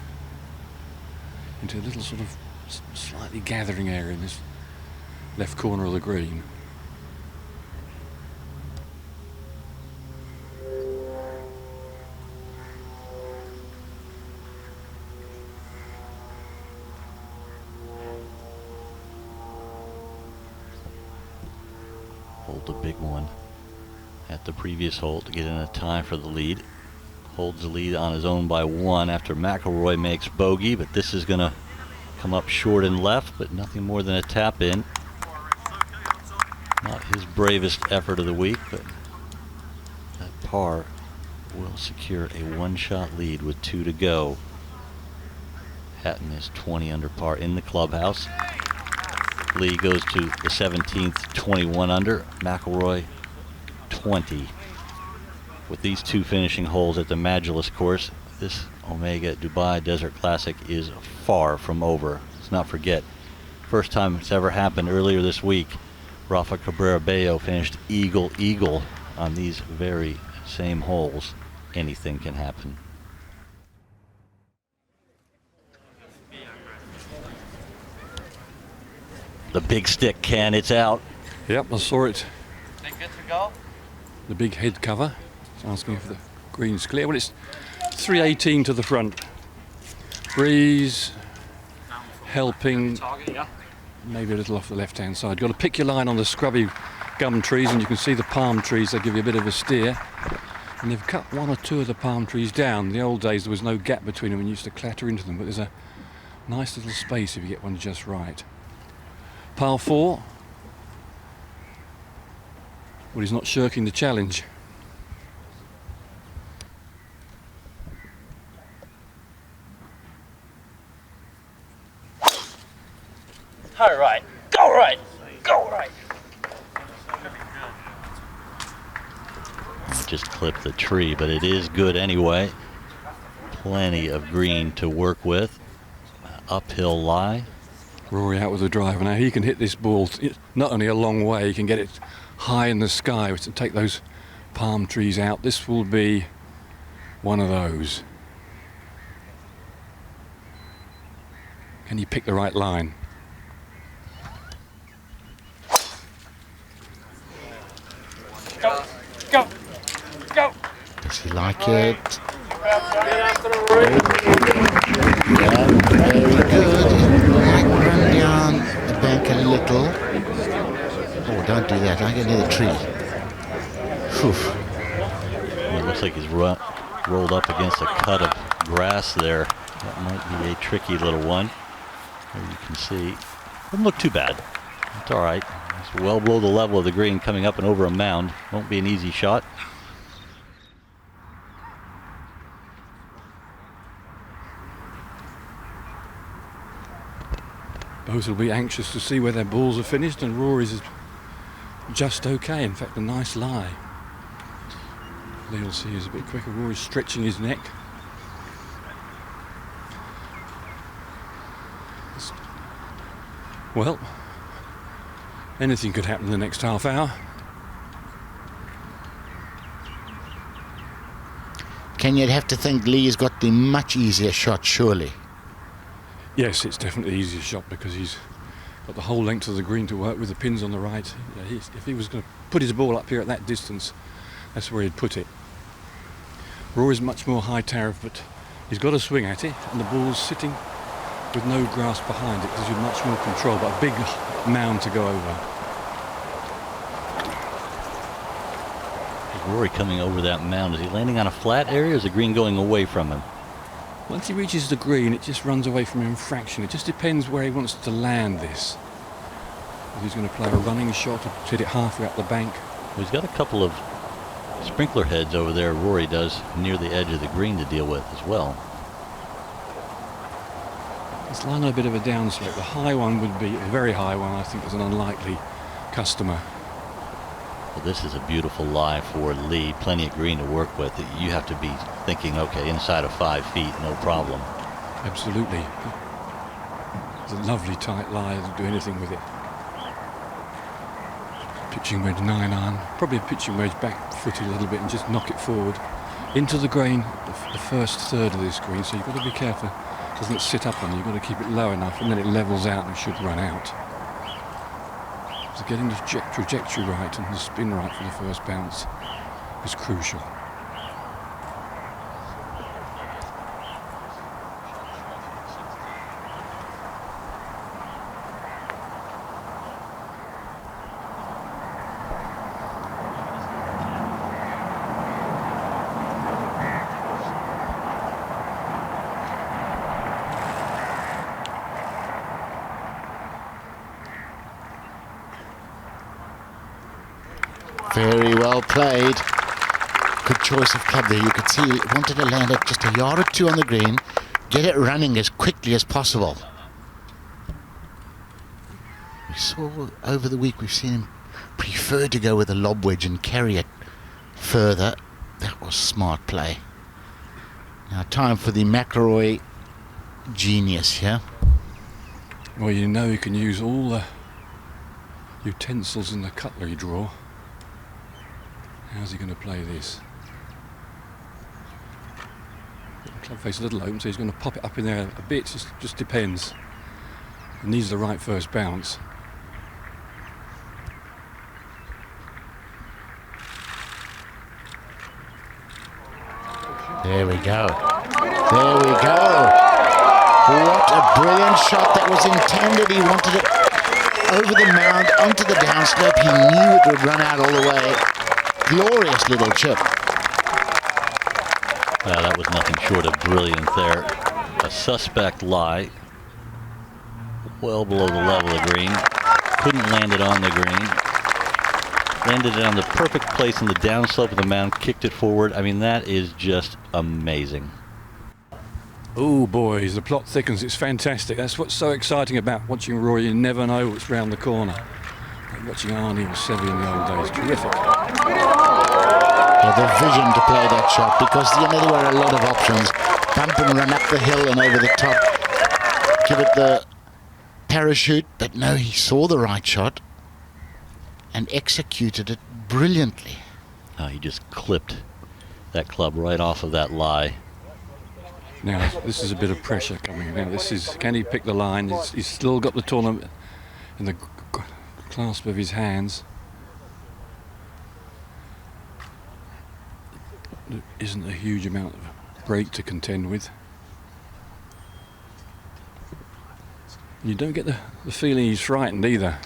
into a little sort of slightly gathering area in this left corner of the green. Hold the big one at the previous hole to get in a time for the lead. Holds the lead on his own by 1 after McIlroy makes bogey, but this is going to come up short and left, but nothing more than a tap in. Not his bravest effort of the week, but that par will secure a 1-shot lead with 2 to go. Hatton is 20 under par in the clubhouse. Lee goes to the 17th, 21 under. McIlroy 20. With these 2 finishing holes at the Magulus course, this Omega Dubai Desert Classic is far from over. Let's not forget, first time it's ever happened earlier this week, Rafa Cabrera Bello finished eagle on these very same holes. Anything can happen. The big stick, Ken, it's out. Yep, I saw it. They good to go? The big head cover. It's asking if the green's clear. Well, it's 318 to the front. Breeze helping, maybe a little off the left-hand side. Got to pick your line on the scrubby gum trees, and you can see the palm trees. They give you a bit of a steer. And they've cut 1 or 2 of the palm trees down. In the old days, there was no gap between them, and you used to clatter into them. But there's a nice little space if you get one just right. Par 4. Well, he's not shirking the challenge. All right. Go right. Go right. Just clipped the tree, but it is good anyway. Plenty of green to work with. Uphill lie. Rory out with the driver. Now he can hit this ball not only a long way, he can get it high in the sky, which will take those palm trees out. This will be one of those. Can you pick the right line? Go. Go. Go. Does he like it? Yeah, very good. Might run down the bank a little. Oh, don't do that. I get near the tree. Well, it looks like he's rolled up against a cut of grass there. That might be a tricky little one. There you can see. Doesn't look too bad. It's all right. It's well below the level of the green, coming up and over a mound. Won't be an easy shot. Both will be anxious to see where their balls are finished, and Rory's is just okay. In fact, a nice lie. Lee'll see he's a bit quicker. Rory's stretching his neck. Well, anything could happen in the next half hour. Ken, you'd have to think Lee's got the much easier shot, surely. Yes, it's definitely the easiest shot because he's got the whole length of the green to work with, the pins on the right. Yeah, if he was going to put his ball up here at that distance, that's where he'd put it. Rory's much more high tariff, but he's got a swing at it, and the ball's sitting with no grass behind it. Gives you much more control, but a big mound to go over. Is Rory coming over that mound? Is he landing on a flat area, or is the green going away from him? Once he reaches the green, it just runs away from him in fraction. It just depends where he wants to land this. If he's going to play a running shot or hit it halfway up the bank. Well, he's got a couple of sprinkler heads over there, Rory does, near the edge of the green to deal with as well. It's lying on a bit of a downslope. The high one would be, a very high one, I think, is an unlikely customer. Well, this is a beautiful lie for Lee. Plenty of green to work with. You have to be thinking, okay, inside of 5 feet, no problem. Absolutely. It's a lovely tight lie. Doesn't do anything with it. Pitching wedge 9 iron, probably a pitching wedge back footed a little bit and just knock it forward into the green, the first third of this green, so you've got to be careful it doesn't sit up on you, you've got to keep it low enough and then it levels out and should run out. So getting the trajectory right and the spin right for the first bounce is crucial. Very well played. Good choice of club there. You could see he wanted to land it just a yard or two on the green, get it running as quickly as possible. We saw over the week, we've seen him prefer to go with a lob wedge and carry it further. That was smart play. Now time for the McIlroy genius here. Well, you know you can use all the utensils in the cutlery drawer. How's he going to play this? The club face a little open, so he's going to pop it up in there a bit. Just depends. He needs the right first bounce. There we go. There we go. What a brilliant shot. That was intended. He wanted it over the mound, onto the downslope. He knew it would run out all the way. Glorious little chip. Well, that was nothing short of brilliant there. A suspect lie, well below the level of the green. Couldn't land it on the green. Landed it on the perfect place in the downslope of the mound, kicked it forward. I mean, that is just amazing. Oh, boys, the plot thickens. It's fantastic. That's what's so exciting about watching Rory. You never know what's round the corner. Like watching Arnie or Seve in the old days. Terrific. Yeah, the vision to play that shot, because there were a lot of options. Bump and run up the hill and over the top. Give it the parachute, but no, he saw the right shot and executed it brilliantly. Oh, he just clipped that club right off of that lie. Now, this is a bit of pressure coming. Now, this is, can he pick the line? He's still got the tournament in the clasp of his hands. There isn't a huge amount of break to contend with. You don't get the feeling he's frightened either.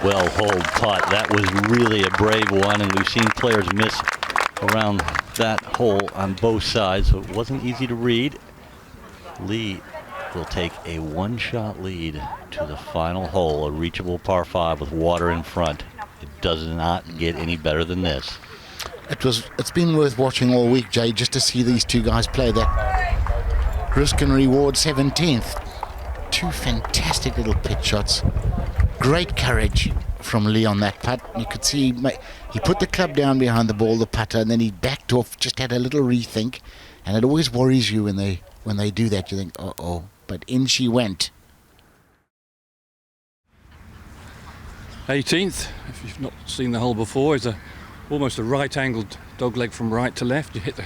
Well hold putt. That was really a brave one, and we've seen players miss around that hole on both sides, so it wasn't easy to read. Lee will take a one-shot lead to the final hole, a reachable par 5 with water in front. It does not get any better than this. It's been worth watching all week, Jay, just to see these two guys play that risk and reward 17th. Two fantastic little pitch shots. Great courage from Lee on that putt. You could see he put the club down behind the ball, the putter, and then he backed off, just had a little rethink. And it always worries you when they do that. You think, uh-oh. But in she went. 18th, if you've not seen the hole before, is almost a right-angled dogleg from right to left. You hit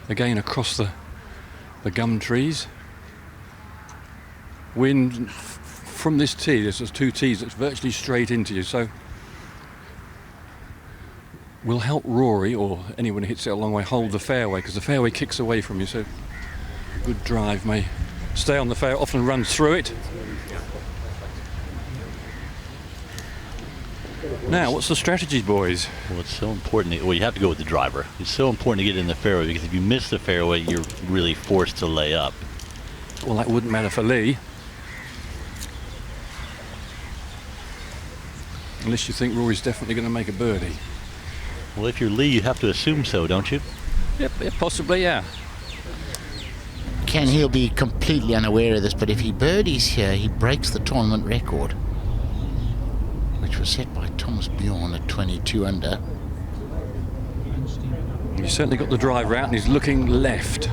again across the gum trees. Wind from this tee, there's two tees that's virtually straight into you, so will help Rory, or anyone who hits it a long way, hold the fairway, because the fairway kicks away from you, so a good drive may stay on the fairway, often runs through it. Now, what's the strategy, boys? Well, it's so important. Well, you have to go with the driver. It's so important to get in the fairway, because if you miss the fairway, you're really forced to lay up. Well, that wouldn't matter for Lee. Unless you think Rory's definitely going to make a birdie. Well, if you're Lee, you have to assume so, don't you? Yep, possibly, yeah. Ken, he'll be completely unaware of this, but if he birdies here, he breaks the tournament record, which was set by Thomas Bjorn at 22 under. He's certainly got the driver out and he's looking left.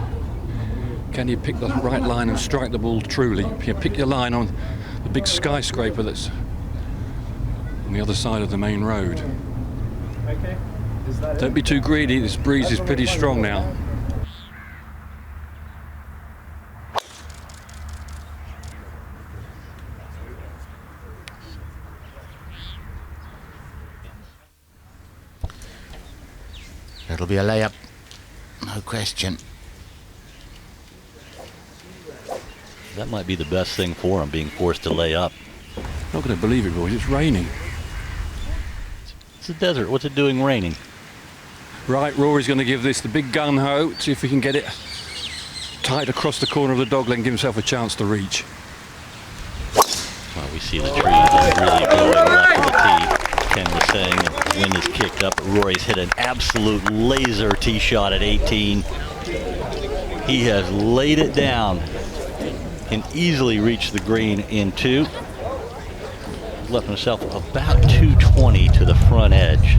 Can you pick the right line and strike the ball truly? You pick your line on the big skyscraper that's on the other side of the main road. Okay. Is that Don't be too greedy, this breeze is pretty strong now. It'll be a layup, no question. That might be the best thing for him, being forced to lay up. Not going to believe it, boys, it's raining. It's a desert. What's it doing raining? Right, Rory's going to give this the big gun-ho, see if he can get it tight across the corner of the dogleg and give himself a chance to reach. Well, we see the tree really going left of the tee. Ken was saying the wind is kicked up. Rory's hit an absolute laser tee shot at 18. He has laid it down. Can easily reach the green in 2. Left himself about 220 to the front edge,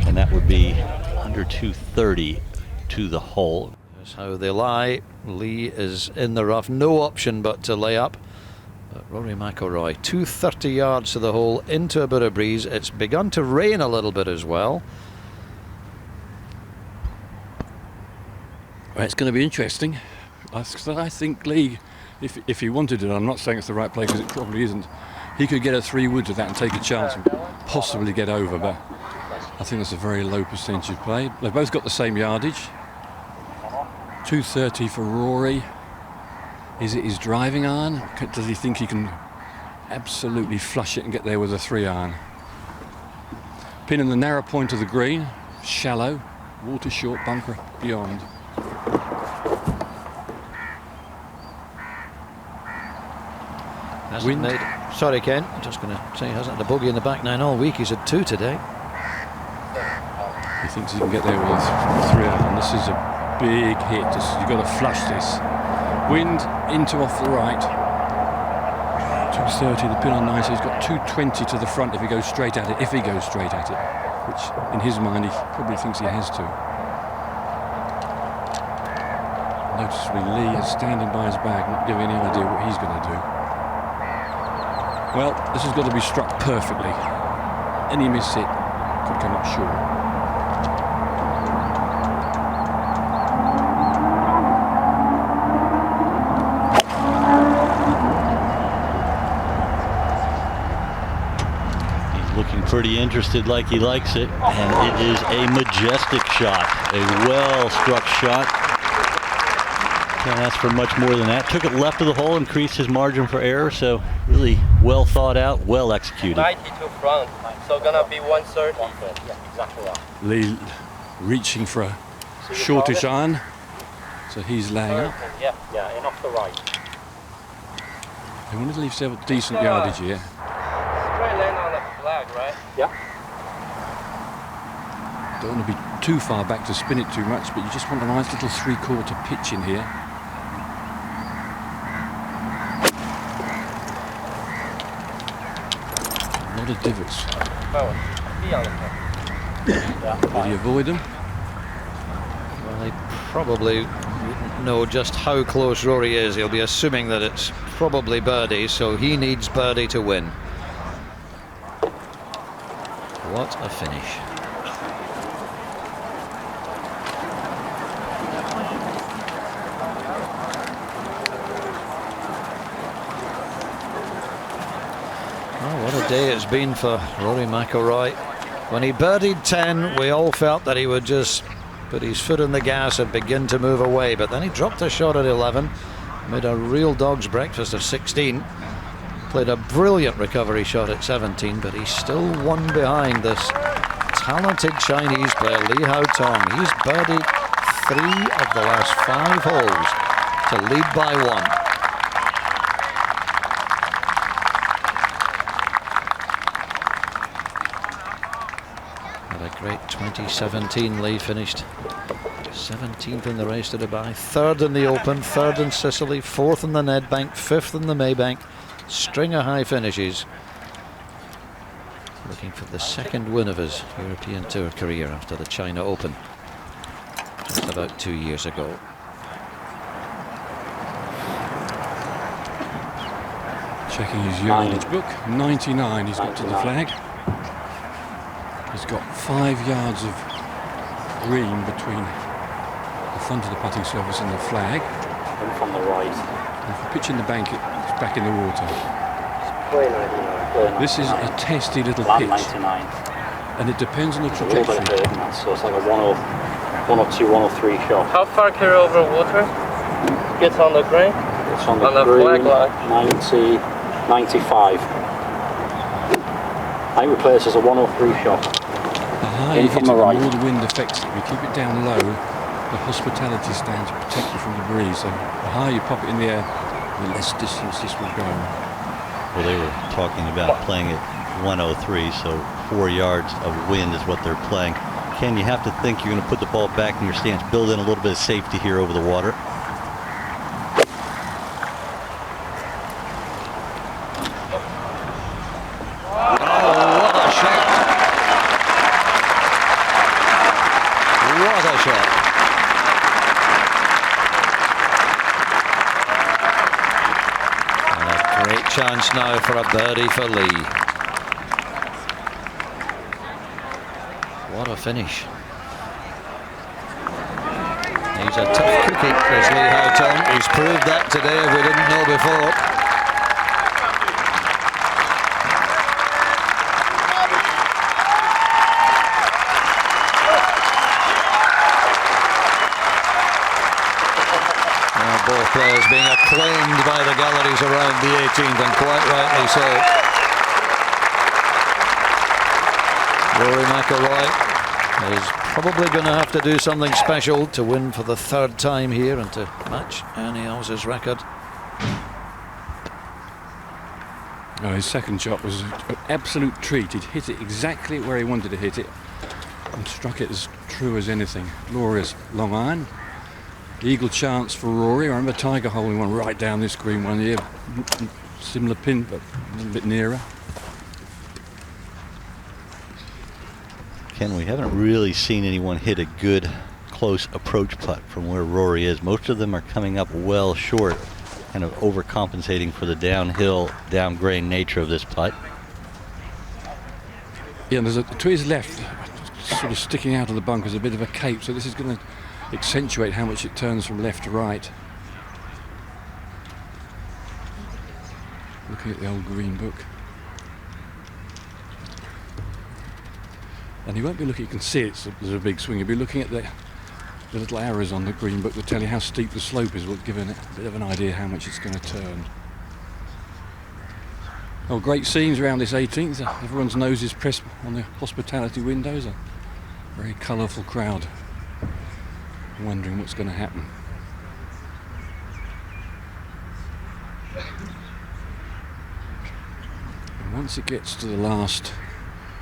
and that would be under 230 to the hole. That's how they lie. Lee is in the rough, no option but to lay up. But Rory McIlroy, 230 yards to the hole, into a bit of breeze. It's begun to rain a little bit as well. Well, it's going to be interesting. I think Lee, if he wanted it, I'm not saying it's the right play because it probably isn't, he could get a 3 woods of that and take a chance and possibly get over, but I think that's a very low percentage play. They've both got the same yardage. 230 for Rory. Is it his driving iron? Does he think he can absolutely flush it and get there with a 3-iron? Pin in the narrow point of the green, shallow, water short, bunker beyond. Hasn't made. Sorry, Ken. I'm just going to say he hasn't had a bogey in the back 9 all week. He's had 2 today. He thinks he can get there with a 3-iron. This is a big hit. You've got to flush this. Wind into off the right. 230, the pin on 9, so he's got 220 to the front if he goes straight at it, which in his mind he probably thinks he has to. Noticeably Lee is standing by his bag, not giving any idea what he's going to do. Well, this has got to be struck perfectly. Any miss hit could come up short. Pretty interested, like he likes it, and it is a majestic shot, a well-struck shot. Can't ask for much more than that. Took it left of the hole, increased his margin for error, so really well thought out, well executed. 90 to front, so gonna be 130. Yeah, exactly right. Lee reaching for a shortish iron, so he's laying up. Yeah, and off the right. They wanted to leave several decent yardage here. Straight land on the flag, right? Yeah. Don't want to be too far back to spin it too much, but you just want a nice little 3/4 pitch in here. A lot of divots. Will you avoid them? Well, they probably wouldn't know just how close Rory is. He'll be assuming that it's probably birdie, so he needs birdie to win. What a finish. Oh, what a day it's been for Rory McIlroy. When he birdied 10, we all felt that he would just put his foot on the gas and begin to move away, but then he dropped a shot at 11, made a real dog's breakfast of 16. Played a brilliant recovery shot at 17, but he's still one behind this talented Chinese player, Lee Haotong. He's birdied 3 of the last 5 holes to lead by 1. What a great 2017 Lee finished 17th in the race to Dubai, 3rd in the Open, 3rd in Sicily, 4th in the Nedbank, 5th in the Maybank. String of high finishes. Looking for the 2nd win of his European Tour career after the China Open just about 2 years ago. Checking his yardage book, 99 he's got to the flag. He's got 5 yards of green between the front of the putting surface and the flag. And from the right. And if you pitch in the bank, it's back in the water. This is a testy little pitch. 99. And it depends on the It's a little trajectory. bit hurt, man, so it's like a 102, 103 shot. How far can you over water? Gets on the green? It's on the flag green, line. 90, 95. I think we play this as a 103 shot. The higher In you from hit it, the the right. more the wind affects it. If you keep it down low, the hospitality stand to protect you from the breeze. So the higher you pop it in the air, the less distance this will go. Well, they were talking about playing at 103, so 4 yards of wind is what they're playing. Ken, you have to think you're going to put the ball back in your stance, build in a little bit of safety here over the water. Chance now for a birdie for Lee. What a finish. He's a tough cookie, is Lee Haotong. He's proved that today if we didn't know before. Both players being acclaimed by the galleries around the 18th, and quite rightly so. Rory McIlroy is probably going to have to do something special to win for the 3rd time here and to match Ernie Els' record. Oh, his 2nd shot was an absolute treat. He'd hit it exactly where he wanted to hit it and struck it as true as anything. Glorious long iron. Eagle chance for Rory. I remember Tiger holding one right down this green one here. Similar pin, but a little bit nearer. Ken, we haven't really seen anyone hit a good close approach putt from where Rory is. Most of them are coming up well short, kind of overcompensating for the downhill, down-grain nature of this putt. Yeah, and there's to his left, sort of sticking out of the bunkers, a bit of a cape, so this is going to accentuate how much it turns from left to right. Looking at the old green book. And you won't be looking, you can see it's there's a big swing, you'll be looking at the little arrows on the green book that tell you how steep the slope is, giving it a bit of an idea how much it's going to turn. Oh, great scenes around this 18th. Everyone's noses pressed on the hospitality windows. A very colourful crowd wondering what's going to happen. And once it gets to the last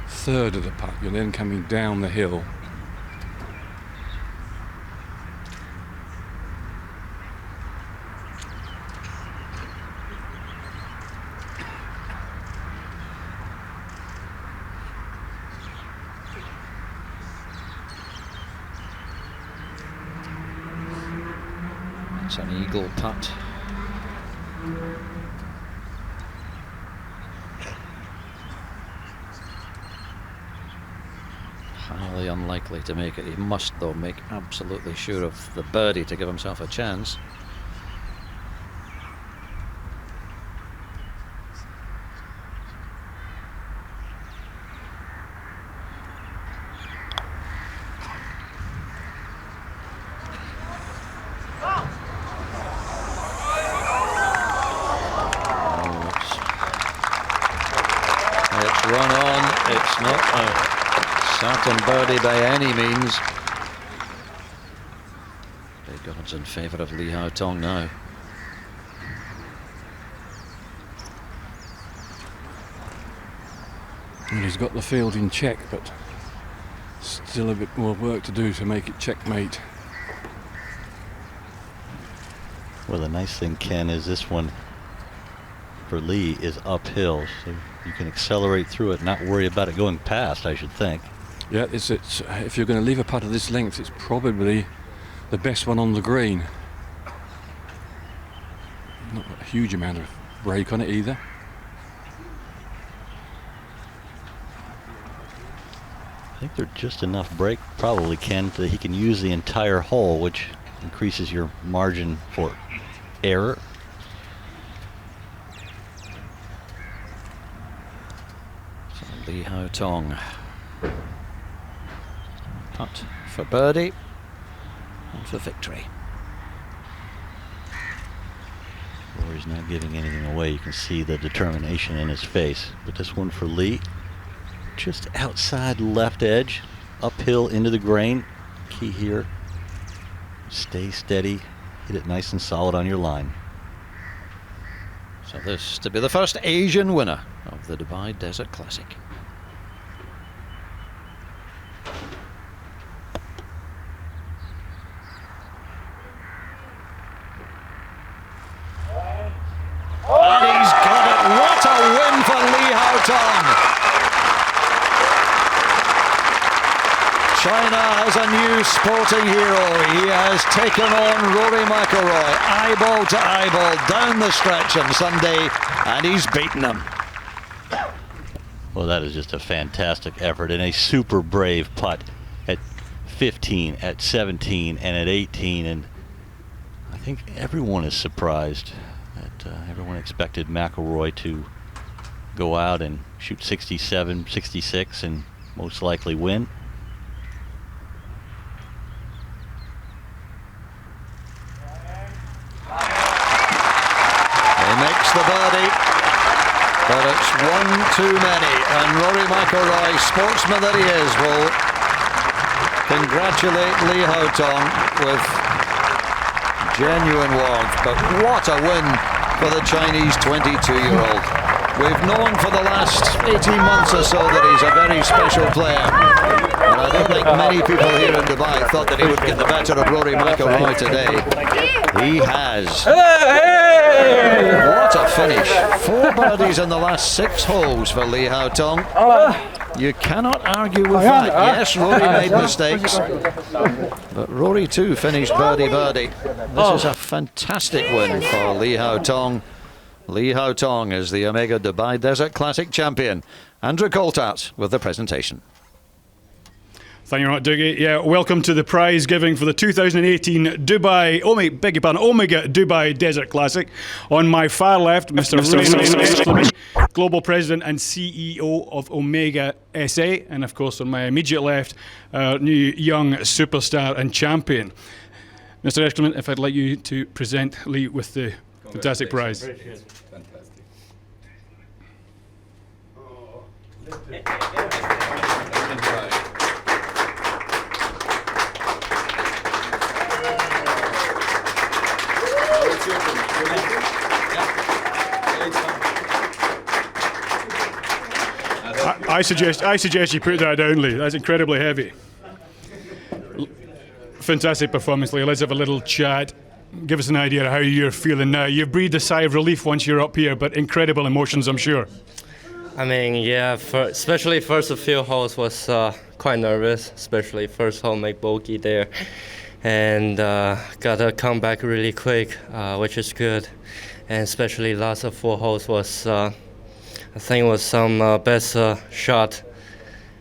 1/3 of the putt, you're then coming down the hill. It's an eagle putt. Highly unlikely to make it. He must, though, make absolutely sure of the birdie to give himself a chance. Certain birdie by any means. Big odds in favour of Lee Haotong now. And he's got the field in check, but still a bit more work to do to make it checkmate. Well, the nice thing, Ken, is this one for Lee is uphill, so you can accelerate through it, not worry about it going past, I should think. Yeah, it's if you're going to leave a putt of this length, it's probably the best one on the green. Not a huge amount of break on it either. I think they're just enough break, probably, Ken, that he can use the entire hole, which increases your margin for error. So Lee Haotong. Putt for birdie and for victory. Rory's not giving anything away. You can see the determination in his face. But this one for Lee, just outside left edge, uphill into the grain. Key here, stay steady, hit it nice and solid on your line. So this to be the first Asian winner of the Dubai Desert Classic. And he's got it. What a win for Lee Haotong. China has a new sporting hero. He has taken on Rory McIlroy, eyeball to eyeball, down the stretch on Sunday, and he's beaten him. Well, that is just a fantastic effort and a super brave putt at 15, at 17, and at 18. And I think everyone is surprised that everyone expected McIlroy to go out and shoot 67, 66, and most likely win. Makes the birdie, but it's one too many, and Rory McIlroy, sportsman that he is, will congratulate Lee Haotong with genuine warmth. But what a win for the Chinese 22-year-old. We've known for the last 18 months or so that he's a very special player, and I don't think many people here in Dubai thought that he would get the better of Rory McIlroy today. He has. What a finish. 4 birdies in the last 6 holes for Lee Haotong. You cannot argue with that. Yes, Rory made mistakes, but Rory too finished birdie. This is a fantastic win for Lee Haotong. Lee Haotong is the Omega Dubai Desert Classic champion. Andrew Coltart with the presentation. Thank you very much, Dougie. Yeah, welcome to the prize giving for the 2018 Omega Dubai Desert Classic. On my far left, Mr. Global President and CEO of Omega SA, and of course on my immediate left, our new young superstar and champion. Mr. Eschkelman, if I'd like you to present Lee with the fantastic prize. Fantastic. I suggest you put that down, Lee. That's incredibly heavy. Fantastic performance, Lee. Let's have a little chat. Give us an idea of how you're feeling now. You've breathed a sigh of relief once you're up here, but incredible emotions, I'm sure. I mean, yeah, especially first few holes was quite nervous, especially first hole make bogey there. And got to come back really quick, which is good. And especially last 4 holes was, I think was some best shot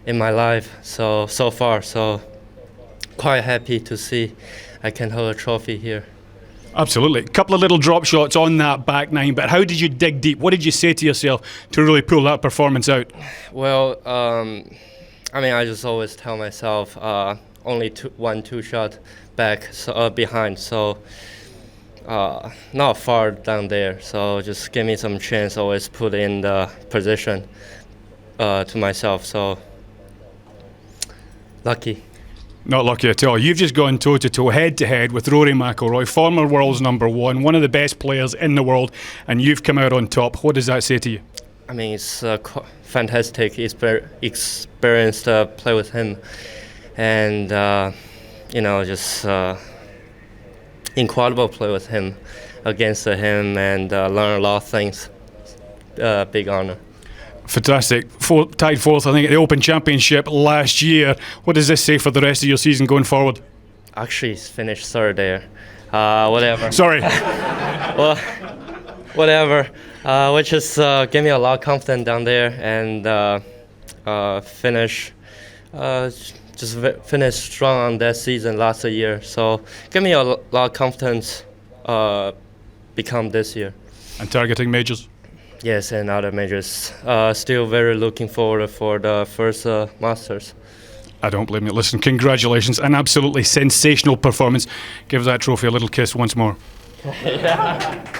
in my life so far. So quite happy to see I can hold a trophy here. Absolutely. A couple of little drop shots on that back nine, but how did you dig deep? What did you say to yourself to really pull that performance out? Well, I mean, I just always tell myself only 1-2 shot back, so, behind, so not far down there. So just give me some chance, always put in the position to myself. So lucky. Not lucky at all. You've just gone toe-to-toe, head-to-head with Rory McIlroy, former world's #1, one of the best players in the world, and you've come out on top. What does that say to you? I mean, it's fantastic experience to play with him, and you know, just incredible play with him, against him, and learn a lot of things. Big honor. Fantastic. Tied fourth, I think, at the Open Championship last year. What does this say for the rest of your season going forward? Actually, he's finished third there. Whatever. Sorry. Well, whatever. Which is gave me a lot of confidence down there, and finish strong on that season last year. So give me a lot of confidence become this year. And targeting majors? Yes, and other majors. Still very looking forward for the first Masters. I don't blame you. Listen, congratulations. An absolutely sensational performance. Give that trophy a little kiss once more. Yeah.